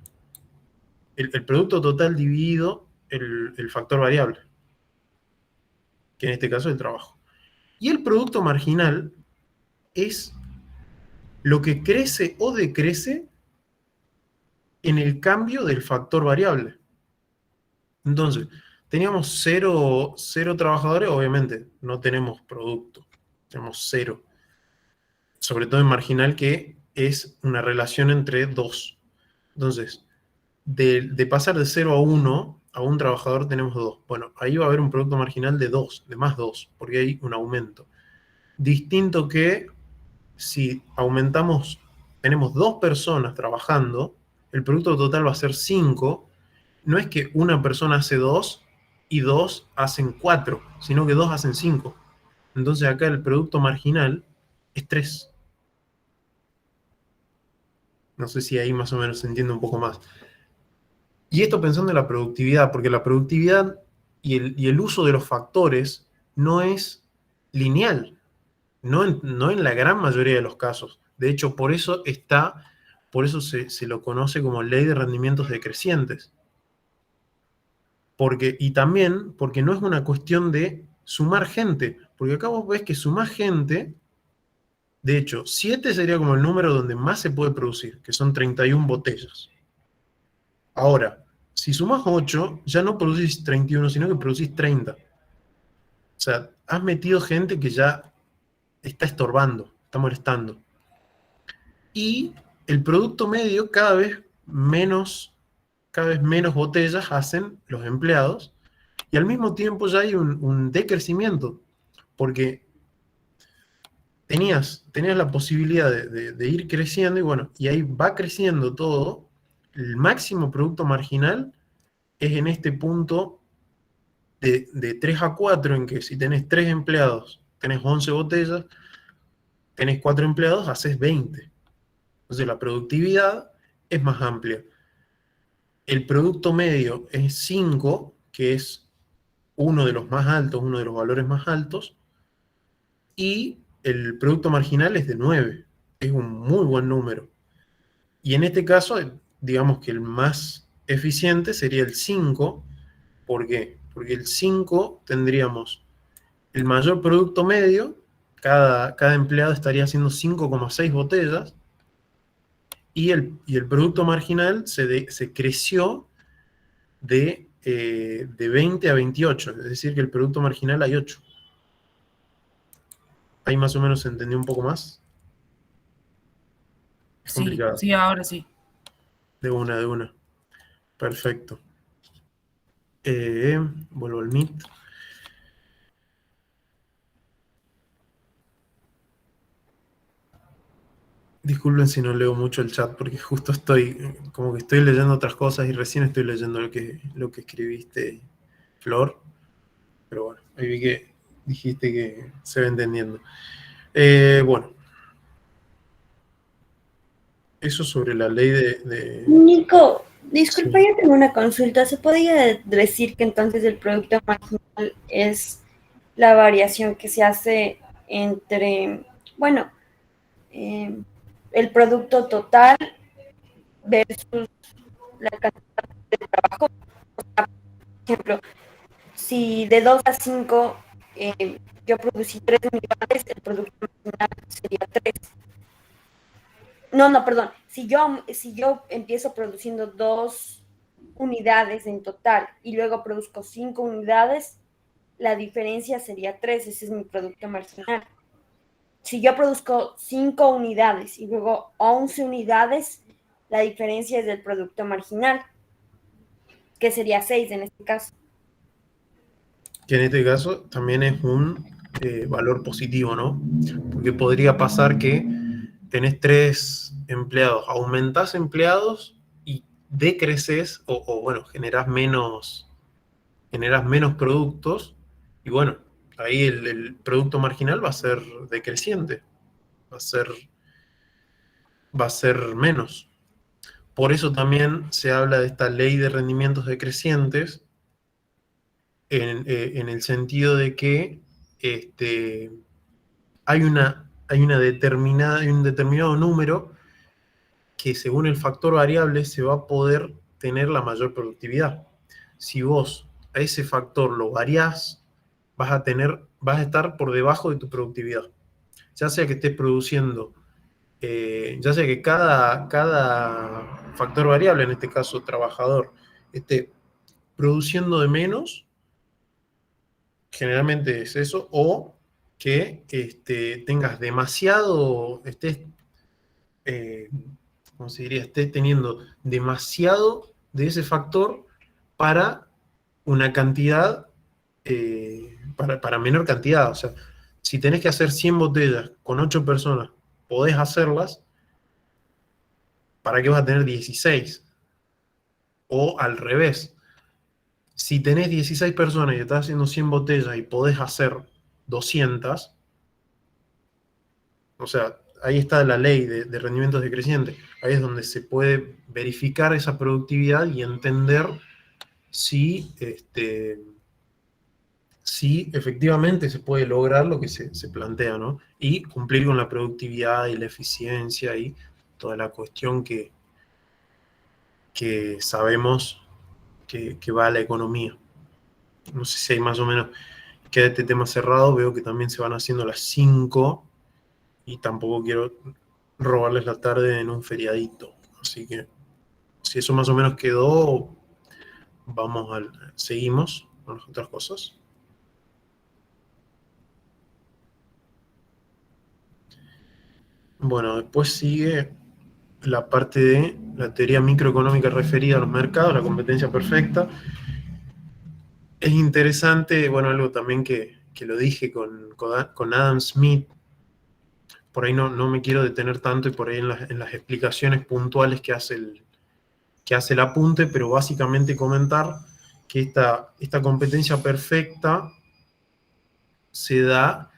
el producto total dividido el factor variable, que en este caso es el trabajo. Y el producto marginal es lo que crece o decrece en el cambio del factor variable. Entonces, teníamos cero trabajadores, obviamente no tenemos producto, tenemos cero. Sobre todo en marginal, que es una relación entre dos. Entonces, de pasar de 0 a 1, a un trabajador tenemos 2. Bueno, ahí va a haber un producto marginal de 2, de más 2, porque hay un aumento. Distinto que si aumentamos, tenemos 2 personas trabajando, el producto total va a ser 5. No es que una persona hace 2 y 2 hacen 4, sino que 2 hacen 5. Entonces acá el producto marginal es 3. No sé si ahí más o menos se entiende un poco más. Y esto pensando en la productividad, porque la productividad y el uso de los factores no es lineal, no en la gran mayoría de los casos. De hecho, por eso se lo conoce como ley de rendimientos decrecientes. Y también porque no es una cuestión de sumar gente, porque acá vos ves que sumás gente, de hecho, 7 sería como el número donde más se puede producir, que son 31 botellas. Ahora, si sumas 8, ya no producís 31, sino que producís 30. O sea, has metido gente que ya está estorbando, está molestando. Y el producto medio, cada vez menos botellas hacen los empleados, y al mismo tiempo ya hay un decrecimiento, porque tenías la posibilidad de ir creciendo, y bueno, y ahí va creciendo todo. El máximo producto marginal es en este punto de 3 a 4, en que si tenés 3 empleados, tenés 11 botellas, tenés 4 empleados, haces 20. Entonces la productividad es más amplia. El producto medio es 5, que es uno de los más altos, uno de los valores más altos, y el producto marginal es de 9. Es un muy buen número. Y en este caso, digamos que el más eficiente sería el 5. ¿Por qué? Porque el 5 tendríamos el mayor producto medio, cada empleado estaría haciendo 5,6 botellas, y el producto marginal se creció de 20 a 28, es decir, que el producto marginal hay 8. Ahí más o menos se entendió un poco más. Es Sí, complicado. sí, ahora sí. De una. Perfecto. Vuelvo al Meet. Disculpen si no leo mucho el chat, porque justo como que estoy leyendo otras cosas y recién estoy leyendo lo que escribiste, Flor. Pero bueno, ahí vi que dijiste que se va entendiendo. Bueno, eso sobre la ley de... Nico, disculpa, Sí. yo tengo una consulta. ¿Se podría decir que entonces el producto marginal es la variación que se hace entre, bueno, el producto total versus la cantidad de trabajo? Por ejemplo, si de 2 a 5 yo producí 3 unidades, el producto marginal sería 3. No, perdón. Si yo empiezo produciendo 2 unidades en total y luego produzco 5 unidades, la diferencia sería 3. Ese es mi producto marginal. Si yo produzco 5 unidades y luego 11 unidades, la diferencia es del producto marginal, que sería 6 en este caso. Que en este caso también es un valor positivo, ¿no? Porque podría pasar que tenés 3 empleados, aumentás empleados y decreces, o bueno, generás menos productos, y bueno, ahí el producto marginal va a ser decreciente, va a ser menos. Por eso también se habla de esta ley de rendimientos decrecientes, en el sentido de que hay un determinado número que, según el factor variable, se va a poder tener la mayor productividad. Si vos a ese factor lo variás, vas a estar por debajo de tu productividad. Ya sea que estés produciendo, ya sea que cada factor variable, en este caso trabajador, esté produciendo de menos, generalmente es eso, o que tengas demasiado, ¿cómo se diría? Estés teniendo demasiado de ese factor para una cantidad, para menor cantidad. O sea, si tenés que hacer 100 botellas con 8 personas, podés hacerlas, ¿para qué vas a tener 16? O al revés, si tenés 16 personas y estás haciendo 100 botellas y podés hacer 200, o sea, ahí está la ley de rendimientos decrecientes. Ahí es donde se puede verificar esa productividad y entender si, si efectivamente se puede lograr lo que se plantea, ¿no? Y cumplir con la productividad y la eficiencia y toda la cuestión que sabemos que va a la economía. No sé si hay más o menos, queda este tema cerrado, veo que también se van haciendo las 5 y tampoco quiero robarles la tarde en un feriadito. Así que si eso más o menos quedó, seguimos con las otras cosas. Bueno, después sigue la parte de la teoría microeconómica referida a los mercados, la competencia perfecta. Es interesante, bueno, algo también que lo dije con Adam Smith, por ahí no me quiero detener tanto y por ahí en las explicaciones puntuales que hace el apunte, pero básicamente comentar que esta competencia perfecta se da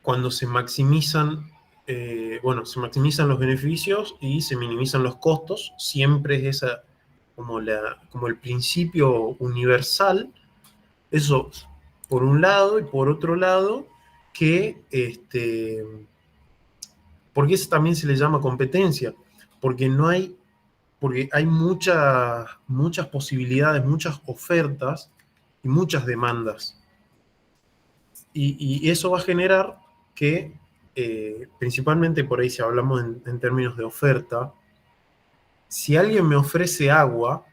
cuando se maximizan los beneficios y se minimizan los costos. Siempre es esa como el principio universal. Eso por un lado, y por otro lado, que porque eso también se le llama competencia, porque hay muchas posibilidades, muchas ofertas y muchas demandas. Y eso va a generar que, principalmente por ahí si hablamos en términos de oferta, si alguien me ofrece agua,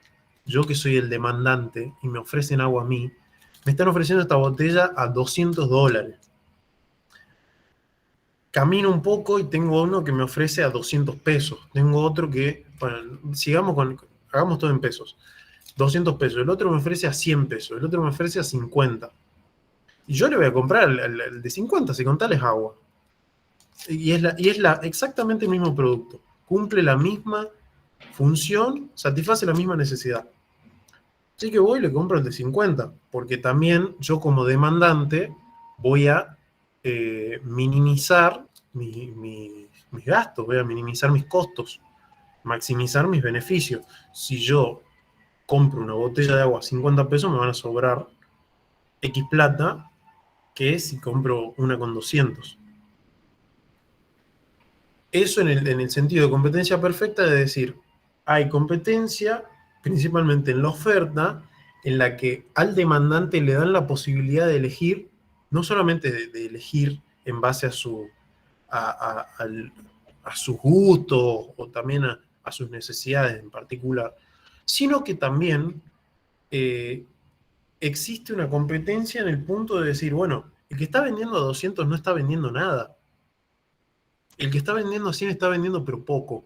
yo que soy el demandante, y me ofrecen agua a mí, me están ofreciendo esta botella a $200. Camino un poco y tengo uno que me ofrece a 200 pesos. Tengo otro que, bueno, hagamos todo en pesos. 200 pesos. El otro me ofrece a 100 pesos. El otro me ofrece a 50. Y yo le voy a comprar el de 50, si con tal es agua. Y es exactamente el mismo producto. Cumple la misma función, satisface la misma necesidad. Así que voy y le compro el de 50, porque también yo como demandante voy a minimizar mis gastos, voy a minimizar mis costos, maximizar mis beneficios. Si yo compro una botella de agua a 50 pesos, me van a sobrar X plata que si compro una con 200. Eso en el sentido de competencia perfecta, de decir, hay competencia, principalmente en la oferta, en la que al demandante le dan la posibilidad de elegir, no solamente de elegir en base a sus gustos o también a sus necesidades en particular, sino que también existe una competencia en el punto de decir, bueno, el que está vendiendo a 200 no está vendiendo nada. El que está vendiendo a 100 está vendiendo pero poco.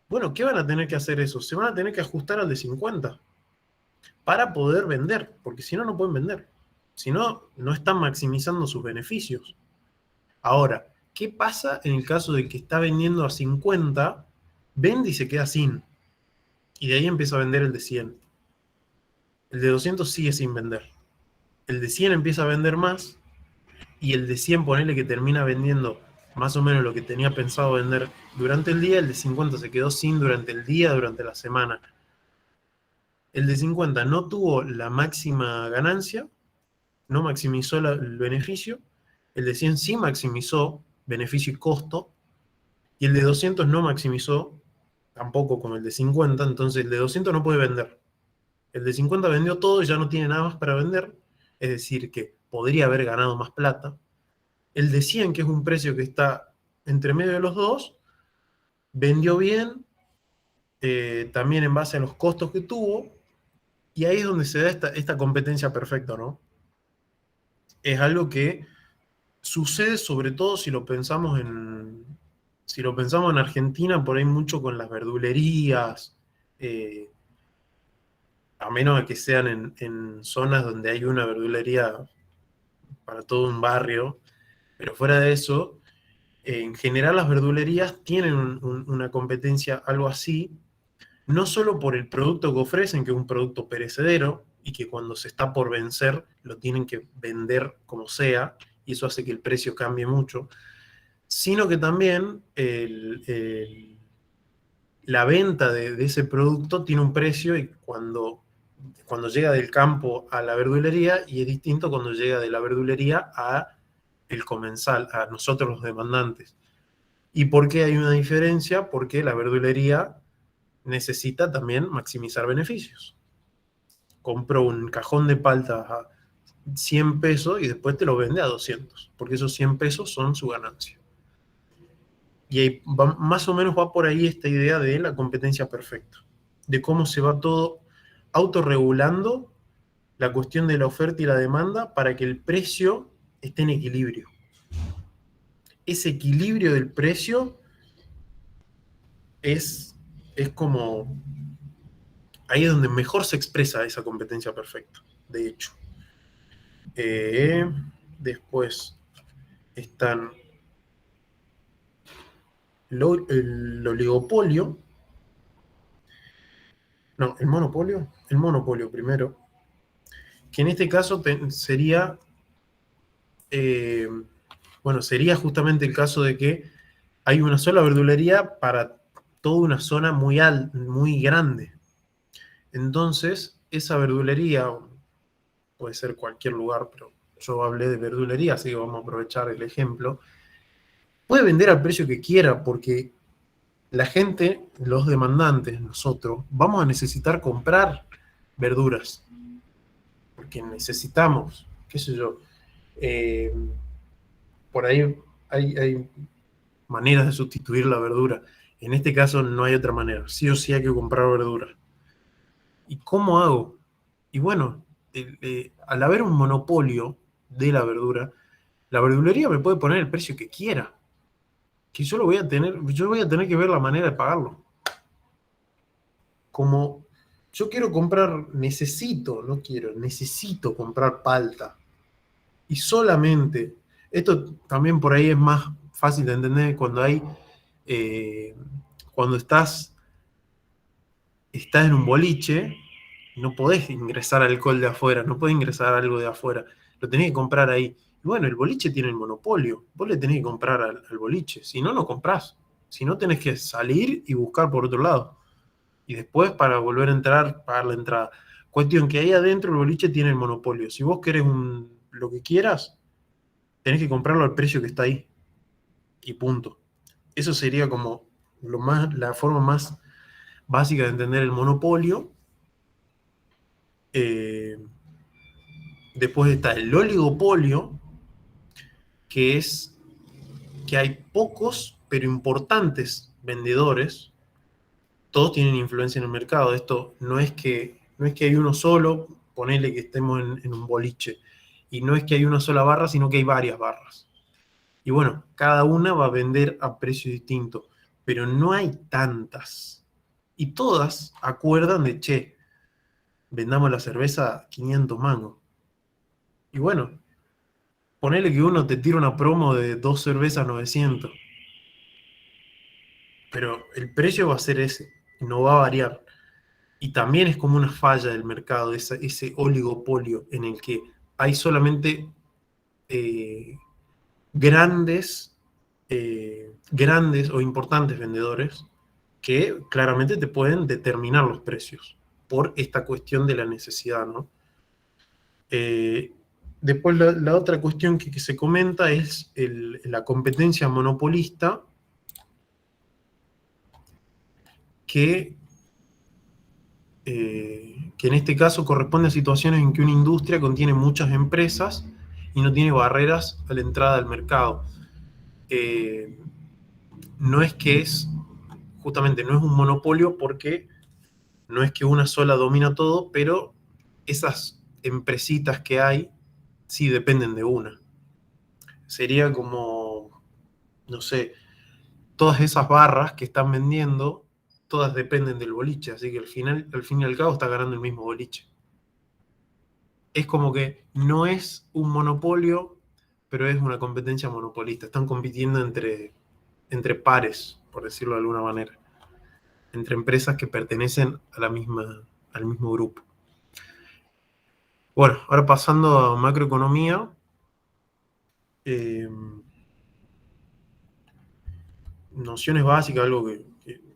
Bueno, ¿qué van a tener que hacer eso? Se van a tener que ajustar al de 50 para poder vender, porque si no, no pueden vender. Si no, no están maximizando sus beneficios. Ahora, ¿qué pasa en el caso de que está vendiendo a 50, vende y se queda sin? Y de ahí empieza a vender el de 100. El de 200 sigue sin vender. El de 100 empieza a vender más y el de 100, ponele que termina vendiendo más o menos lo que tenía pensado vender durante el día, el de 50 se quedó sin durante el día, durante la semana. El de 50 no tuvo la máxima ganancia, no maximizó el beneficio, el de 100 sí maximizó beneficio y costo, y el de 200 no maximizó tampoco con el de 50, entonces el de 200 no puede vender. El de 50 vendió todo y ya no tiene nada más para vender, es decir, que podría haber ganado más plata. El de 100, que es un precio que está entre medio de los dos, vendió bien, también en base a los costos que tuvo, y ahí es donde se da esta competencia perfecta, ¿no? Es algo que sucede sobre todo si lo pensamos en Argentina, por ahí mucho con las verdulerías, a menos de que sean en zonas donde hay una verdulería para todo un barrio, pero fuera de eso, en general las verdulerías tienen una competencia algo así, no solo por el producto que ofrecen, que es un producto perecedero, y que cuando se está por vencer lo tienen que vender como sea, y eso hace que el precio cambie mucho, sino que también la venta de ese producto tiene un precio y cuando llega del campo a la verdulería, y es distinto cuando llega de la verdulería a el comensal, a nosotros los demandantes. ¿Y por qué hay una diferencia? Porque la verdulería necesita también maximizar beneficios. Compro un cajón de palta a 100 pesos y después te lo vende a 200, porque esos 100 pesos son su ganancia. Y ahí más o menos va por ahí esta idea de la competencia perfecta, de cómo se va todo autorregulando la cuestión de la oferta y la demanda para que el precio esté en equilibrio. Ese equilibrio del precio es como... ahí es donde mejor se expresa esa competencia perfecta, de hecho. Después están el oligopolio. No, el monopolio. El monopolio primero. Que en este caso sería... bueno, sería justamente el caso de que hay una sola verdulería para toda una zona muy grande. Entonces, esa verdulería, puede ser cualquier lugar, pero yo hablé de verdulería, así que vamos a aprovechar el ejemplo, puede vender al precio que quiera, porque la gente, los demandantes, nosotros, vamos a necesitar comprar verduras, porque necesitamos, qué sé yo, por ahí hay maneras de sustituir la verdura. En este caso no hay otra manera, sí o sí hay que comprar verdura. ¿Y cómo hago? Y bueno, al haber un monopolio de la verdura, la verdulería me puede poner el precio que quiera, que yo voy a tener que ver la manera de pagarlo. Como yo necesito comprar palta, y solamente, esto también por ahí es más fácil de entender cuando estás en un boliche, no podés ingresar alcohol de afuera, no podés ingresar algo de afuera, lo tenés que comprar ahí. Y bueno, el boliche tiene el monopolio, vos le tenés que comprar al boliche, si no, no comprás. Si no, tenés que salir y buscar por otro lado. Y después, para volver a entrar, pagar la entrada. Cuestión que ahí adentro el boliche tiene el monopolio. Si vos querés lo que quieras, tenés que comprarlo al precio que está ahí. Y punto. Eso sería como la forma más básica de entender el monopolio. Después está el oligopolio, que es que hay pocos pero importantes vendedores. Todos tienen influencia en el mercado. Esto no es que hay uno solo, ponele que estemos en un boliche, y no es que hay una sola barra, sino que hay varias barras. Y bueno, cada una va a vender a precio distinto, pero no hay tantas. Y todas acuerdan de, che, vendamos la cerveza a 500 mangos. Y bueno, ponele que uno te tira una promo de 2 cervezas 900. Pero el precio va a ser ese, no va a variar. Y también es como una falla del mercado, ese oligopolio en el que hay solamente grandes o importantes vendedores que claramente te pueden determinar los precios por esta cuestión de la necesidad, ¿no? Después la otra cuestión que se comenta es la competencia monopolista, que en este caso corresponde a situaciones en que una industria contiene muchas empresas y no tiene barreras a la entrada al mercado. No es que justamente no es un monopolio, porque no es que una sola domina todo, pero esas empresitas que hay sí dependen de una. Sería como, no sé, todas esas barras que están vendiendo, todas dependen del boliche, así que al fin y al cabo está ganando el mismo boliche. Es como que no es un monopolio, pero es una competencia monopolista. Están compitiendo entre pares, por decirlo de alguna manera, entre empresas que pertenecen a al mismo grupo. Bueno, ahora pasando a macroeconomía. Nociones básicas, algo que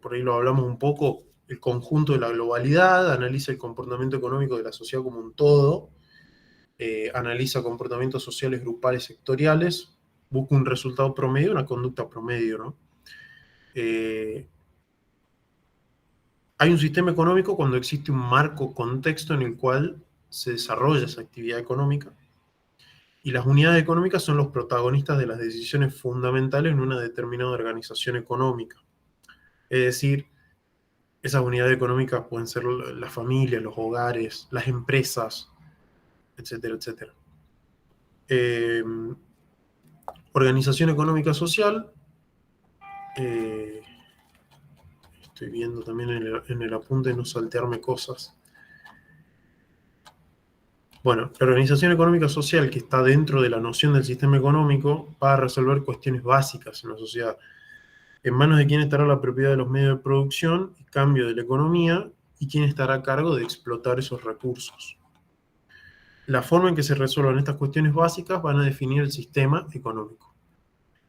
por ahí lo hablamos un poco. El conjunto de la globalidad analiza el comportamiento económico de la sociedad como un todo, analiza comportamientos sociales grupales sectoriales, busca un resultado promedio, una conducta promedio, ¿no? Hay un sistema económico cuando existe un marco contexto en el cual se desarrolla esa actividad económica, y las unidades económicas son los protagonistas de las decisiones fundamentales en una determinada organización económica. Es decir, esas unidades económicas pueden ser las familias, los hogares, las empresas, etcétera, etcétera. Organización económica social. Estoy viendo también en el apunte no saltearme cosas. Bueno, la organización económica social, que está dentro de la noción del sistema económico, va a resolver cuestiones básicas en la sociedad. En manos de quién estará la propiedad de los medios de producción y cambio de la economía, y quién estará a cargo de explotar esos recursos. La forma en que se resuelvan estas cuestiones básicas van a definir el sistema económico.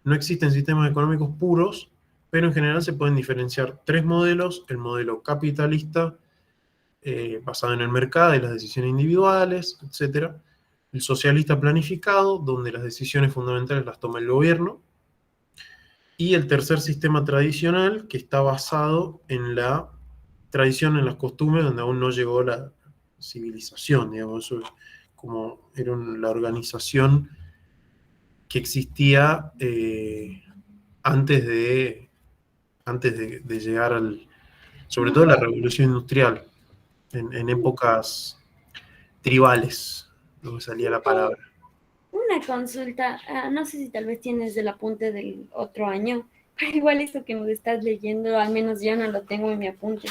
No existen sistemas económicos puros, pero en general se pueden diferenciar tres modelos: el modelo capitalista, basado en el mercado y las decisiones individuales, etc. El socialista planificado, donde las decisiones fundamentales las toma el gobierno. Y el tercer sistema tradicional, que está basado en la tradición, en las costumbres, donde aún no llegó la civilización, digamos. Eso es como era la organización que existía antes de llegar sobre todo la revolución industrial, en épocas tribales, no me salía la palabra. Una consulta, no sé si tal vez tienes del apunte del otro año, pero igual esto que nos estás leyendo, al menos yo no lo tengo en mi apunte.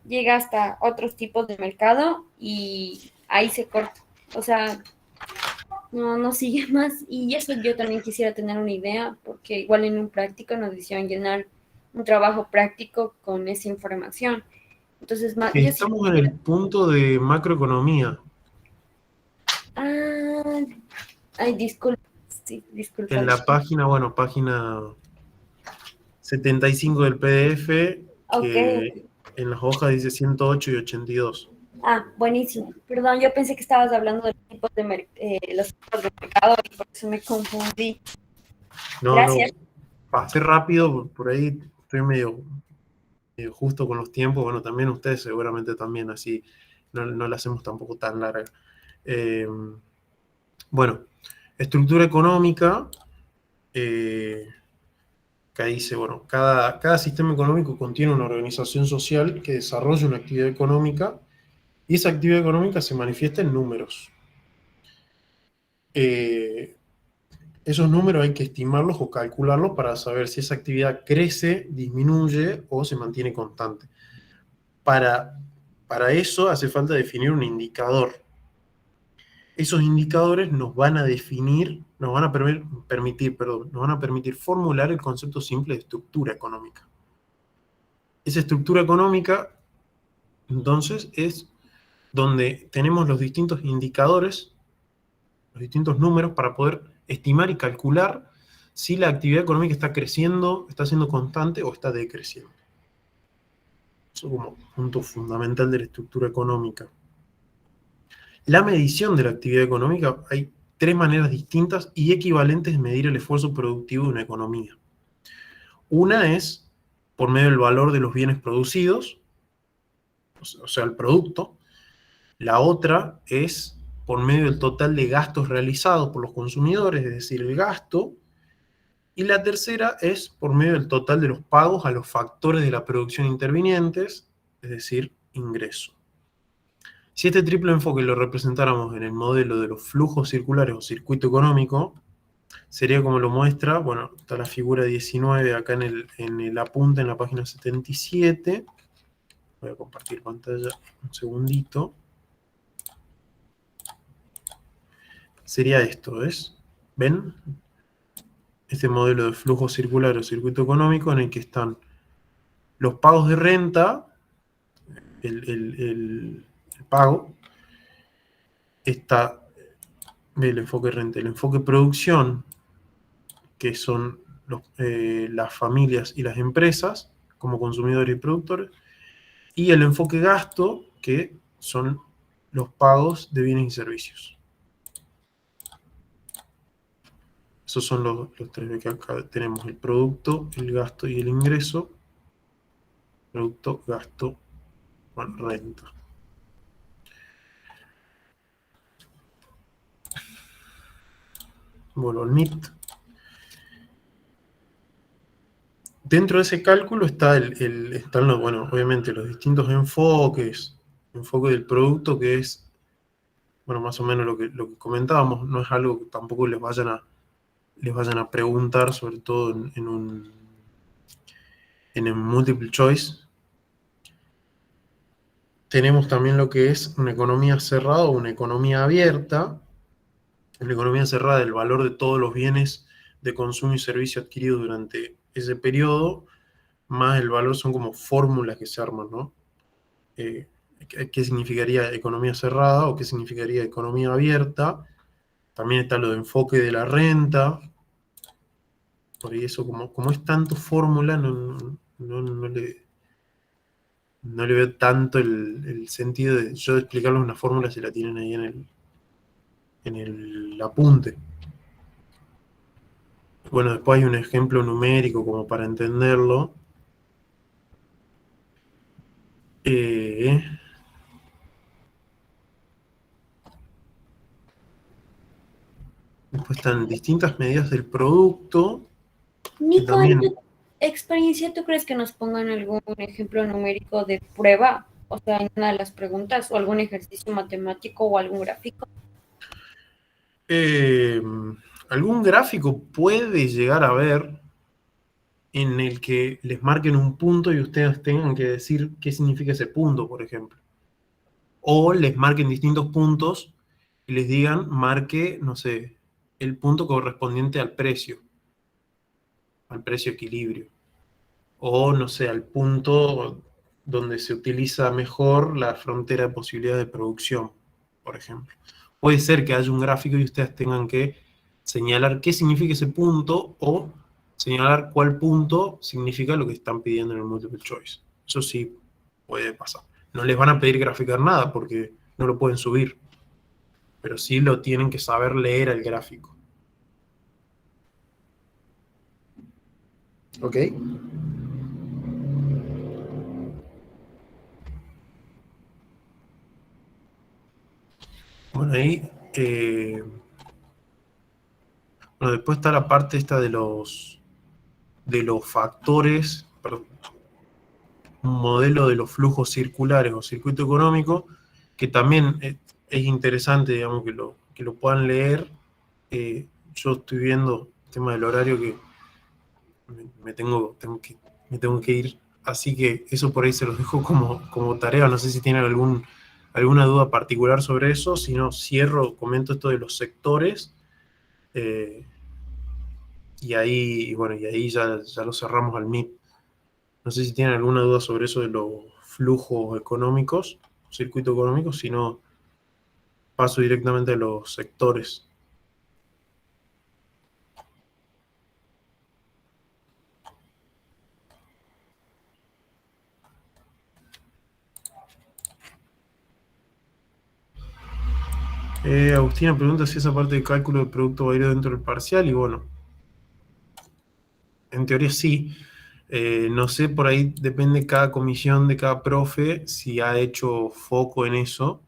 Llega hasta otros tipos de mercado y ahí se corta. O sea, no sigue más. Y eso yo también quisiera tener una idea, porque igual en un práctico nos hicieron llenar un trabajo práctico con esa información. Entonces, estamos en el punto de macroeconomía. Ay, disculpa. Sí, disculpa. En la página 75 del PDF, que Okay. En las hojas dice 108 y 82. Buenísimo. Perdón, yo pensé que estabas hablando de los tipos de mercado y por eso me confundí. Gracias. No, pasé rápido, por ahí estoy medio justo con los tiempos. Bueno, también ustedes seguramente también, así no la hacemos tampoco tan larga. Bueno, estructura económica, que dice, bueno, cada sistema económico contiene una organización social que desarrolla una actividad económica, y esa actividad económica se manifiesta en números. Esos números hay que estimarlos o calcularlos para saber si esa actividad crece, disminuye o se mantiene constante. Para eso hace falta definir un indicador. Esos indicadores nos van a permitir formular el concepto simple de estructura económica. Esa estructura económica, entonces, es donde tenemos los distintos indicadores, los distintos números, para poder estimar y calcular si la actividad económica está creciendo, está siendo constante o está decreciendo. Eso como punto fundamental de la estructura económica. La medición de la actividad económica, hay tres maneras distintas y equivalentes de medir el esfuerzo productivo de una economía. Una es por medio del valor de los bienes producidos, o sea, el producto. La otra es por medio del total de gastos realizados por los consumidores, es decir, el gasto. Y la tercera es por medio del total de los pagos a los factores de la producción intervinientes, es decir, ingreso. Si este triple enfoque lo representáramos en el modelo de los flujos circulares o circuito económico, sería como lo muestra, bueno, está la figura 19 acá en el apunte en la página 77. Voy a compartir pantalla un segundito. Sería esto, ¿ves? ¿Ven? Este modelo de flujo circular o circuito económico en el que están los pagos de renta, el pago, está el enfoque renta, el enfoque producción, que son las familias y las empresas como consumidores y productores, y el enfoque gasto, que son los pagos de bienes y servicios. Esos son los tres que acá tenemos: el producto, el gasto y el ingreso. Producto, gasto, bueno, renta. Vuelvo al MIT. Dentro de ese cálculo están bueno, obviamente los distintos enfoques. Enfoque del producto, que es, bueno, más o menos lo que comentábamos. No es algo que tampoco les vayan a preguntar, sobre todo en un multiple choice. Tenemos también lo que es una economía cerrada o una economía abierta. En la economía cerrada, el valor de todos los bienes de consumo y servicio adquiridos durante ese periodo, más el valor, son como fórmulas que se arman, ¿no? ¿Qué significaría economía cerrada o qué significaría economía abierta? También está lo de enfoque de la renta. Por eso, como es tanto fórmula, no le veo tanto el sentido de yo explicarles una fórmula si la tienen ahí en el apunte. Bueno, después hay un ejemplo numérico como para entenderlo. Después están distintas medidas del producto. Nico, También, ¿en tu experiencia tú crees que nos pongan algún ejemplo numérico de prueba? O sea, en una de las preguntas, o algún ejercicio matemático o algún gráfico. algún gráfico puede llegar a ver en el que les marquen un punto y ustedes tengan que decir qué significa ese punto, por ejemplo. O les marquen distintos puntos y les digan, marque, no sé, el punto correspondiente al precio equilibrio. O, no sé, al punto donde se utiliza mejor la frontera de posibilidad de producción, por ejemplo. Puede ser que haya un gráfico y ustedes tengan que señalar qué significa ese punto o señalar cuál punto significa lo que están pidiendo en el multiple choice. Eso sí puede pasar. No les van a pedir graficar nada porque no lo pueden subir, pero sí lo tienen que saber leer al gráfico. ¿Ok? Bueno, ahí... bueno, después está la parte esta de los factores, perdón, un modelo de los flujos circulares o circuito económico, que también es interesante, digamos, que lo puedan leer. Yo estoy viendo el tema del horario que me tengo que ir, así que eso por ahí se los dejo como tarea. No sé si tienen alguna duda particular sobre eso. Si no, comento esto de los sectores, y ahí ya lo cerramos al MIT. No sé si tienen alguna duda sobre eso de los flujos económicos, circuito económico. Si no, paso directamente a los sectores. Agustina pregunta si esa parte de cálculo de producto va a ir dentro del parcial, y bueno, en teoría sí. No sé, por ahí depende cada comisión de cada profe si ha hecho foco en eso.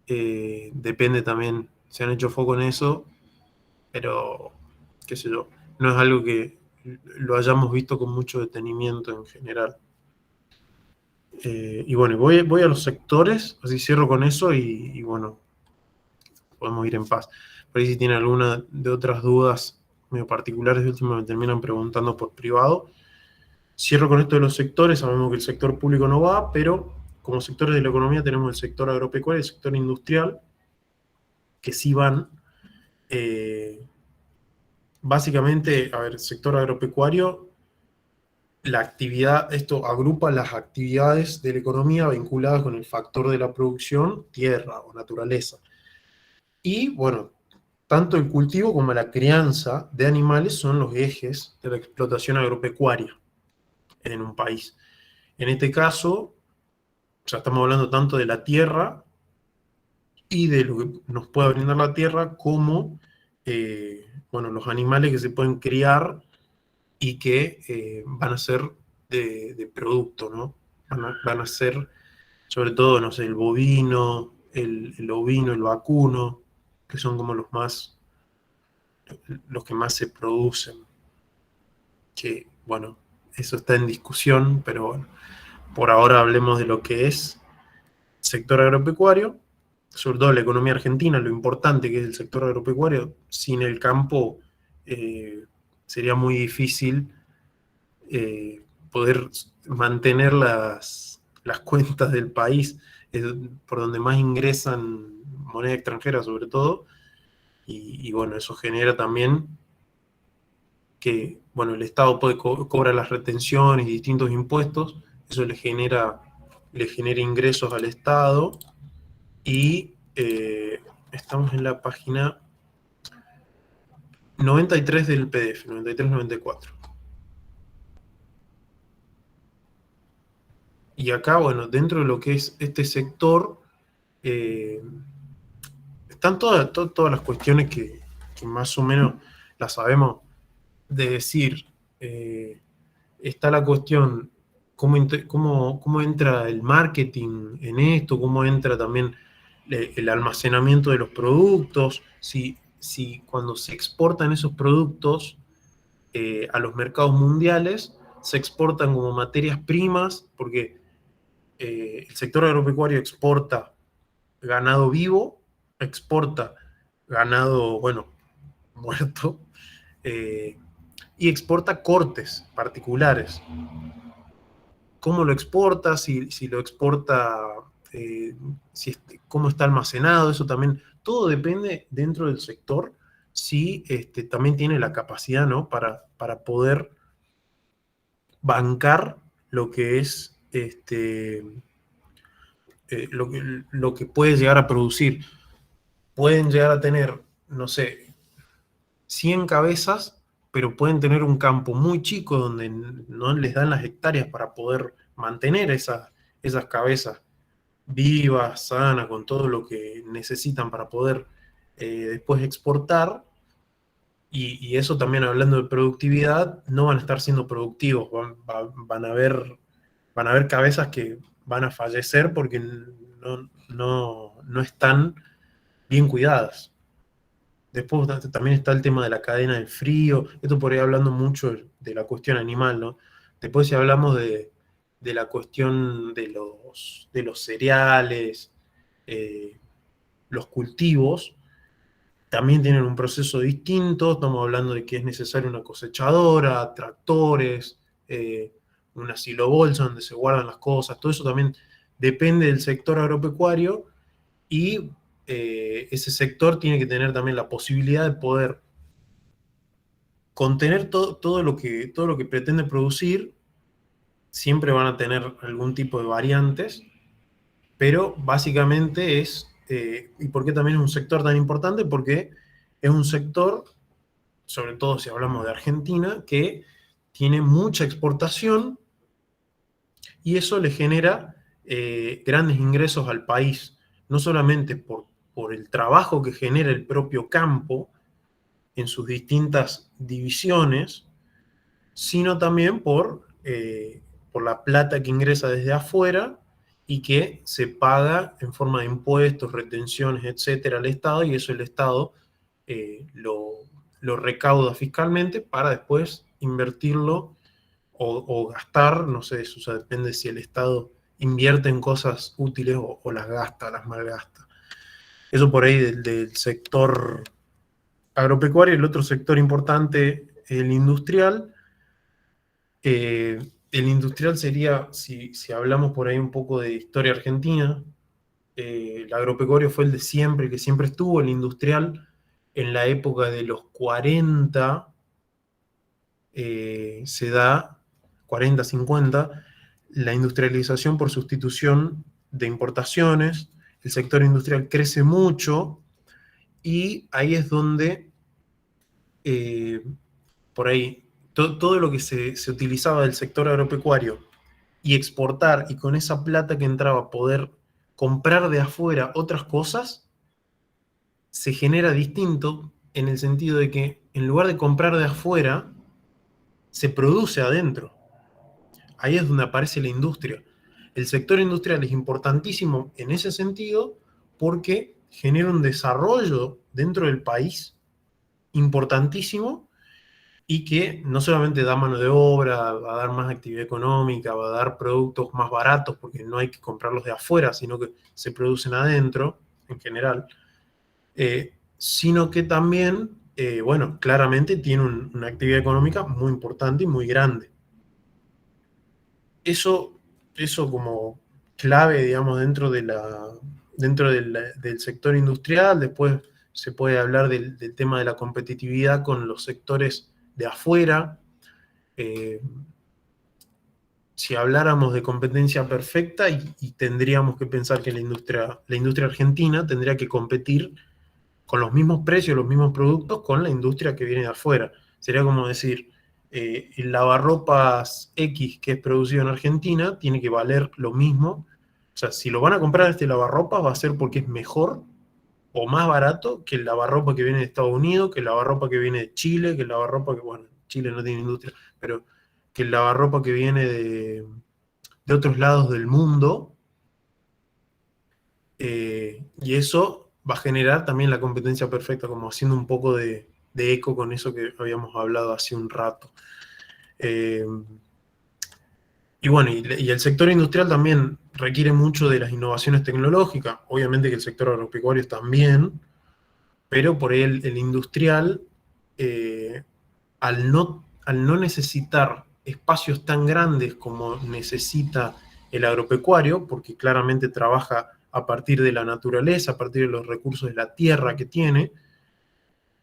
Depende también si han hecho foco en eso, pero qué sé yo, no es algo que lo hayamos visto con mucho detenimiento en general. Y bueno, voy a los sectores, así cierro con eso y bueno, podemos ir en paz. Por ahí si tienen alguna de otras dudas medio particulares, de último me terminan preguntando por privado. Cierro con esto de los sectores, sabemos que el sector público no va, pero como sectores de la economía tenemos el sector agropecuario y el sector industrial, que sí van. Básicamente, a ver, sector agropecuario, la actividad, esto agrupa las actividades de la economía vinculadas con el factor de la producción, tierra o naturaleza. Y bueno, tanto el cultivo como la crianza de animales son los ejes de la explotación agropecuaria en un país. En este caso, ya estamos hablando tanto de la tierra y de lo que nos puede brindar la tierra, como bueno, los animales que se pueden criar y que van a ser de producto, ¿no? Van a ser, sobre todo, no sé, el bovino, el ovino, el vacuno, que son como los que más se producen. Que, bueno, eso está en discusión, pero bueno, por ahora hablemos de lo que es sector agropecuario, sobre todo la economía argentina, lo importante que es el sector agropecuario. Sin el campo sería muy difícil poder mantener las cuentas del país, por donde más ingresan moneda extranjera sobre todo, y bueno, eso genera también que, bueno, el Estado puede cobra las retenciones y distintos impuestos, eso le genera ingresos al Estado, y estamos en la página 93 del PDF, 93-94. Y acá, bueno, dentro de lo que es este sector, están todas las cuestiones que más o menos las sabemos de decir. Está la cuestión, cómo entra el marketing en esto, cómo entra también el almacenamiento de los productos, si cuando se exportan esos productos a los mercados mundiales, se exportan como materias primas, porque el sector agropecuario exporta ganado vivo, exporta ganado, bueno, muerto, y exporta cortes particulares. ¿Cómo lo exporta? Si lo exporta, cómo está almacenado, eso también, todo depende dentro del sector, si también tiene la capacidad, ¿no? para poder bancar lo que es lo que puede llegar a producir. Pueden llegar a tener, no sé, 100 cabezas, pero pueden tener un campo muy chico donde no les dan las hectáreas para poder mantener esas cabezas vivas, sanas, con todo lo que necesitan para poder después exportar. Y eso también, hablando de productividad, no van a estar siendo productivos, van a haber cabezas que van a fallecer porque no están bien cuidadas. Después también está el tema de la cadena del frío, esto por ahí hablando mucho de la cuestión animal, ¿no? Después si hablamos de la cuestión de los cereales, los cultivos, también tienen un proceso distinto. Estamos hablando de que es necesaria una cosechadora, tractores, una silobolsa donde se guardan las cosas. Todo eso también depende del sector agropecuario, y ese sector tiene que tener también la posibilidad de poder contener todo lo que pretende producir. Siempre van a tener algún tipo de variantes, pero básicamente ¿y por qué también es un sector tan importante? Porque es un sector, sobre todo si hablamos de Argentina, que tiene mucha exportación, y eso le genera grandes ingresos al país, no solamente por el trabajo que genera el propio campo en sus distintas divisiones, sino también por la plata que ingresa desde afuera y que se paga en forma de impuestos, retenciones, etcétera, al Estado, y eso el Estado lo recauda fiscalmente para después invertirlo o gastar, no sé, eso, o sea, depende si el Estado invierte en cosas útiles o las gasta, las malgasta. Eso por ahí del sector agropecuario. El otro sector importante, el industrial. El industrial sería, si hablamos por ahí un poco de historia argentina, el agropecuario fue el de siempre, el que siempre estuvo. El industrial, en la época de los 40, se da, 40, 50, la industrialización por sustitución de importaciones. El sector industrial crece mucho y ahí es donde, eh, por ahí, todo lo que se utilizaba del sector agropecuario y exportar, y con esa plata que entraba poder comprar de afuera otras cosas, se genera distinto en el sentido de que en lugar de comprar de afuera, se produce adentro. Ahí es donde aparece la industria. El sector industrial es importantísimo en ese sentido porque genera un desarrollo dentro del país importantísimo y que no solamente da mano de obra, va a dar más actividad económica, va a dar productos más baratos porque no hay que comprarlos de afuera, sino que se producen adentro en general, sino que también, bueno, claramente tiene una actividad económica muy importante y muy grande. Eso como clave, digamos, dentro del sector industrial. Después se puede hablar del tema de la competitividad con los sectores de afuera. Eh, si habláramos de competencia perfecta y tendríamos que pensar que la industria argentina tendría que competir con los mismos precios, los mismos productos con la industria que viene de afuera. Sería como decir, el lavarropas X que es producido en Argentina tiene que valer lo mismo. O sea, si lo van a comprar este lavarropas va a ser porque es mejor o más barato que el lavarropa que viene de Estados Unidos, que el lavarropa que viene de Chile, que el lavarropa que, bueno, Chile no tiene industria, pero que el lavarropa que viene de otros lados del mundo. Y eso va a generar también la competencia perfecta, como haciendo un poco de eco con eso que habíamos hablado hace un rato. Eh, y bueno, y el sector industrial también requiere mucho de las innovaciones tecnológicas. Obviamente que el sector agropecuario también, pero por ahí el industrial, eh, al no necesitar espacios tan grandes como necesita el agropecuario, porque claramente trabaja a partir de la naturaleza, a partir de los recursos de la tierra que tiene,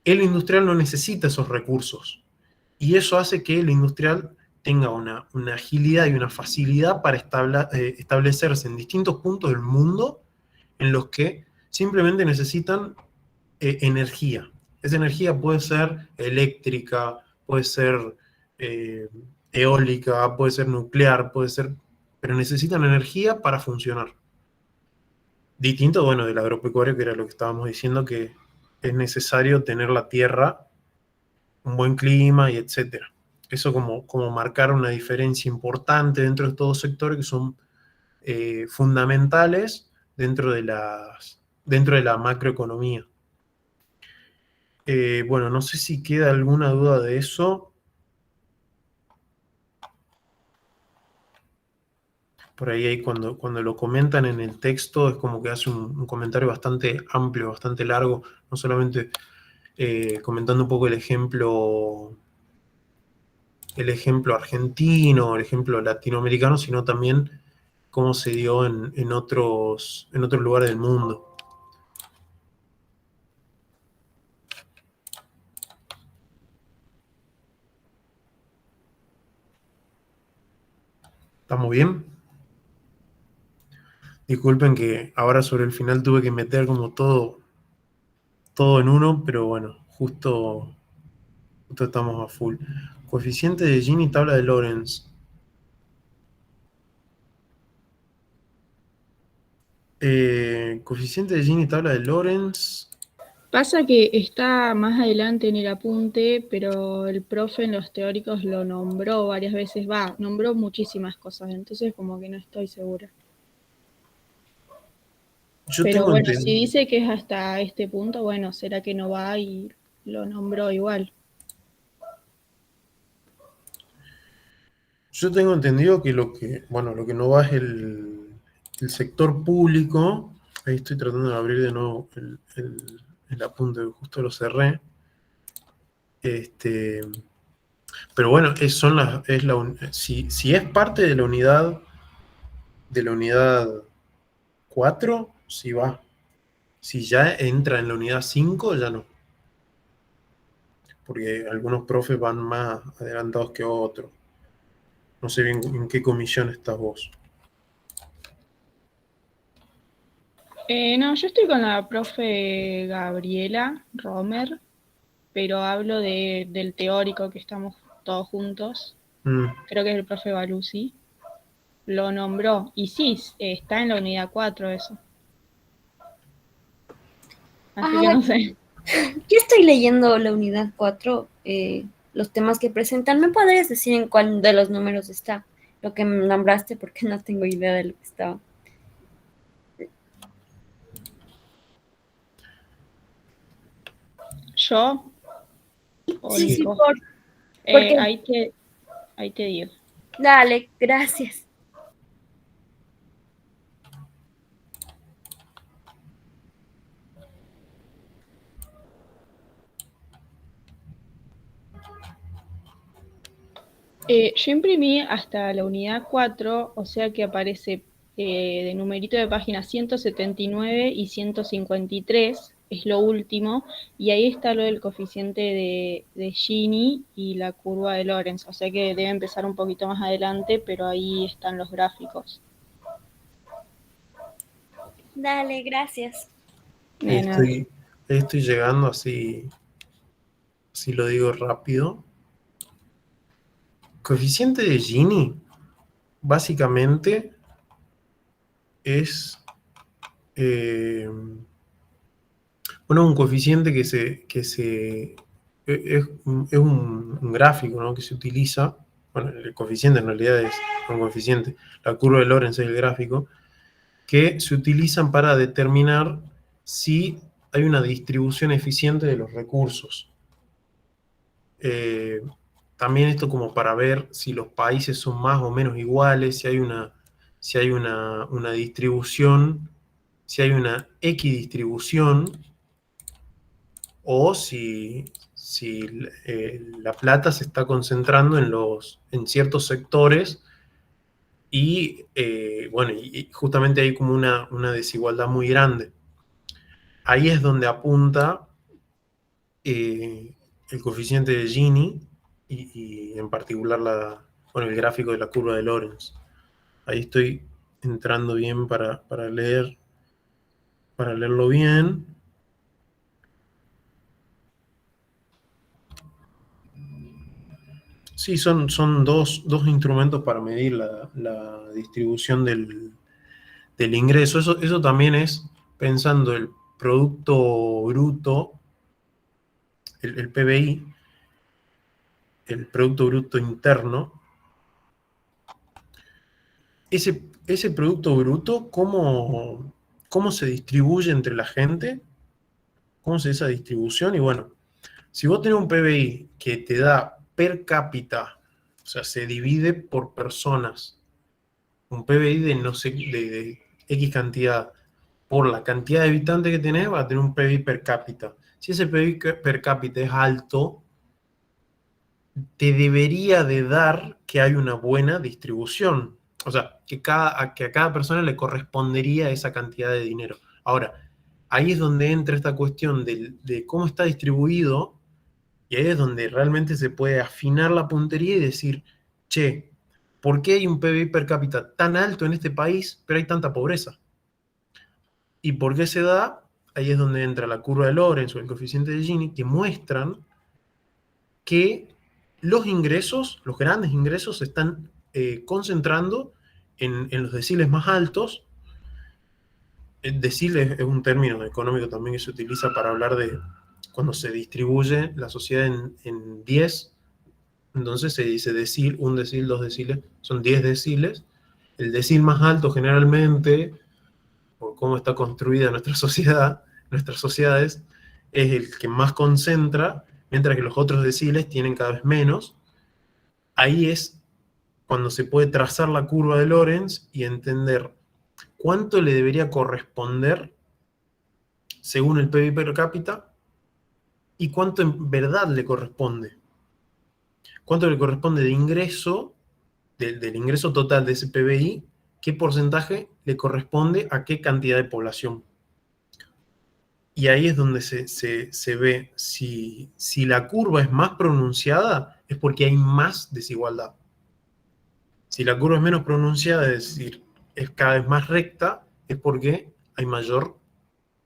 el industrial no necesita esos recursos. Y eso hace que el industrial tenga una agilidad y una facilidad para establecerse en distintos puntos del mundo en los que simplemente necesitan energía. Esa energía puede ser eléctrica, puede ser eh, eólica, puede ser nuclear, puede ser, pero necesitan energía para funcionar. Distinto, bueno, del agropecuario, que era lo que estábamos diciendo, que es necesario tener la tierra, un buen clima y etcétera. Eso como marcar una diferencia importante dentro de todos sectores que son fundamentales dentro de la macroeconomía. Bueno, no sé si queda alguna duda de eso. Por ahí cuando lo comentan en el texto es como que hace un comentario bastante amplio, bastante largo, no solamente comentando un poco el ejemplo argentino, el ejemplo latinoamericano, sino también cómo se dio en otros lugares del mundo. ¿Estamos bien? Disculpen que ahora sobre el final tuve que meter como todo en uno, pero bueno, justo estamos a full. Coeficiente de Gini, tabla de Lorentz. Coeficiente de Gini, tabla de Lorentz. Pasa que está más adelante en el apunte, pero el profe en los teóricos lo nombró varias veces, nombró muchísimas cosas, entonces como que no estoy segura. Yo Pero tengo bueno, si entendido, dice que es hasta este punto, bueno, será que no va y lo nombró igual. yo tengo entendido que lo que no va es el sector público. Ahí estoy tratando de abrir de nuevo el apunte, justo lo cerré. Pero bueno, si es parte de la unidad 4, sí va. Si ya entra en la unidad 5, ya no. Porque algunos profes van más adelantados que otros. No sé bien en qué comisión estás vos. No, yo estoy con la profe Gabriela Romer, pero hablo del teórico que estamos todos juntos. Mm. Creo que es el profe Balusi. Lo nombró. Y sí, está en la unidad 4 eso. Así que Ah, no sé. yo estoy leyendo la unidad 4, los temas que presentan. ¿Me podrías decir en cuál de los números está lo que me nombraste? Porque no tengo idea de lo que estaba. ¿Yo o Sí, sí, Sí. Nico? porque Ahí te digo. dale, gracias. Yo imprimí hasta la unidad 4, o sea que aparece de numerito de página 179 y 153, es lo último, y ahí está lo del coeficiente de Gini y la curva de Lorentz, o sea que debe empezar un poquito más adelante, pero ahí están los gráficos. Dale, gracias. Ahí De nada. estoy llegando así lo digo rápido. Coeficiente de Gini, básicamente, es un coeficiente es un gráfico, ¿no?, que se utiliza. Bueno, el coeficiente en realidad es un coeficiente. La curva de Lorentz es el gráfico, que se utilizan para determinar si hay una distribución eficiente de los recursos. También esto como para ver si los países son más o menos iguales, si hay una distribución, si hay una equidistribución, o si la plata se está concentrando en ciertos sectores y, y justamente hay como una desigualdad muy grande. Ahí es donde apunta el coeficiente de Gini y en particular el gráfico de la curva de Lorentz. Ahí estoy entrando bien para leerlo bien. Sí, son dos instrumentos para medir la distribución del ingreso. Eso también es pensando el Producto Bruto, el PBI, el Producto Bruto Interno. Ese Producto Bruto, ¿cómo se distribuye entre la gente? ¿Cómo se hace esa distribución? Y bueno, si vos tenés un PBI que te da per cápita, o sea, se divide por personas, un PBI de no sé, de X cantidad, por la cantidad de habitantes que tenés, va a tener un PBI per cápita. Si ese PBI per cápita es alto, te debería de dar que hay una buena distribución. O sea, que a cada persona le correspondería esa cantidad de dinero. Ahora, ahí es donde entra esta cuestión de cómo está distribuido, y ahí es donde realmente se puede afinar la puntería y decir, che, ¿por qué hay un PBI per cápita tan alto en este país, pero hay tanta pobreza? ¿Y por qué se da? Ahí es donde entra la curva de Lorentz o el coeficiente de Gini, que muestran que los ingresos, los grandes ingresos, se están concentrando en los deciles más altos, El decil es un término económico también que se utiliza para hablar de cuando se distribuye la sociedad en 10, entonces se dice decil, un decil, dos deciles, son 10 deciles. El decil más alto generalmente, por cómo está construida nuestra sociedad, nuestras sociedades, es el que más concentra, mientras que los otros deciles tienen cada vez menos. Ahí es cuando se puede trazar la curva de Lorenz y entender cuánto le debería corresponder según el PIB per cápita y cuánto en verdad le corresponde. Cuánto le corresponde de ingreso, del ingreso total de ese PBI, qué porcentaje le corresponde a qué cantidad de población. Y ahí es donde se ve si la curva es más pronunciada, es porque hay más desigualdad. Si la curva es menos pronunciada, es decir, es cada vez más recta, es porque hay mayor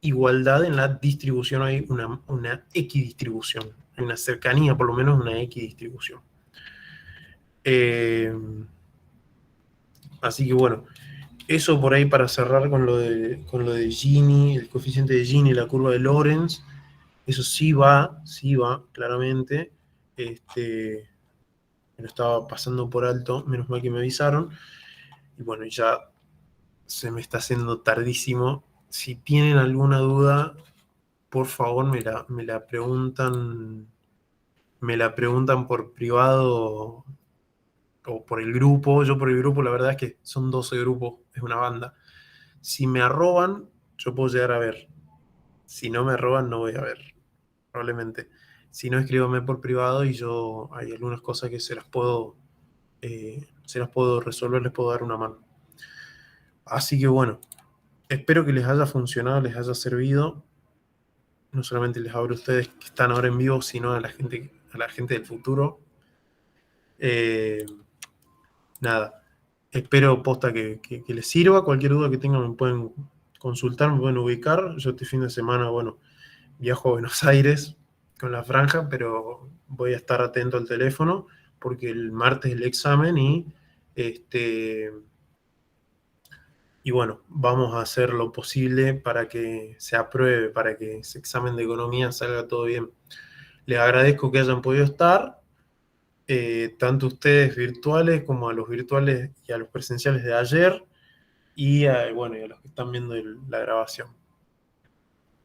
igualdad en la distribución, hay una equidistribución, hay una cercanía, por lo menos una equidistribución. Así que bueno, eso por ahí para cerrar con lo de Gini, el coeficiente de Gini, la curva de Lorenz, eso sí va, claramente. Me lo estaba pasando por alto, menos mal que me avisaron. Y bueno, ya se me está haciendo tardísimo. Si tienen alguna duda, por favor me la preguntan por privado o por el grupo. Yo por el grupo, la verdad es que son 12 grupos, es una banda. Si me arroban, yo puedo llegar a ver. Si no me arroban, no voy a ver, probablemente. Si no, escríbame por privado y yo hay algunas cosas que se las puedo resolver, les puedo dar una mano. Así que bueno, espero que les haya funcionado, les haya servido. No solamente les hablo a ustedes que están ahora en vivo, sino a la gente del futuro. Nada, espero posta que les sirva. Cualquier duda que tengan me pueden consultar, me pueden ubicar. Yo este fin de semana, bueno, viajo a Buenos Aires con la franja, pero voy a estar atento al teléfono porque el martes el examen y bueno, vamos a hacer lo posible para que se apruebe, para que ese examen de economía salga todo bien. Les agradezco que hayan podido estar, tanto ustedes virtuales como a los virtuales y a los presenciales de ayer, y bueno, y a los que están viendo la grabación.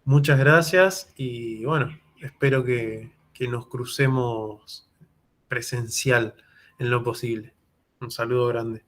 Muchas gracias y bueno, espero que nos crucemos presencial en lo posible. Un saludo grande.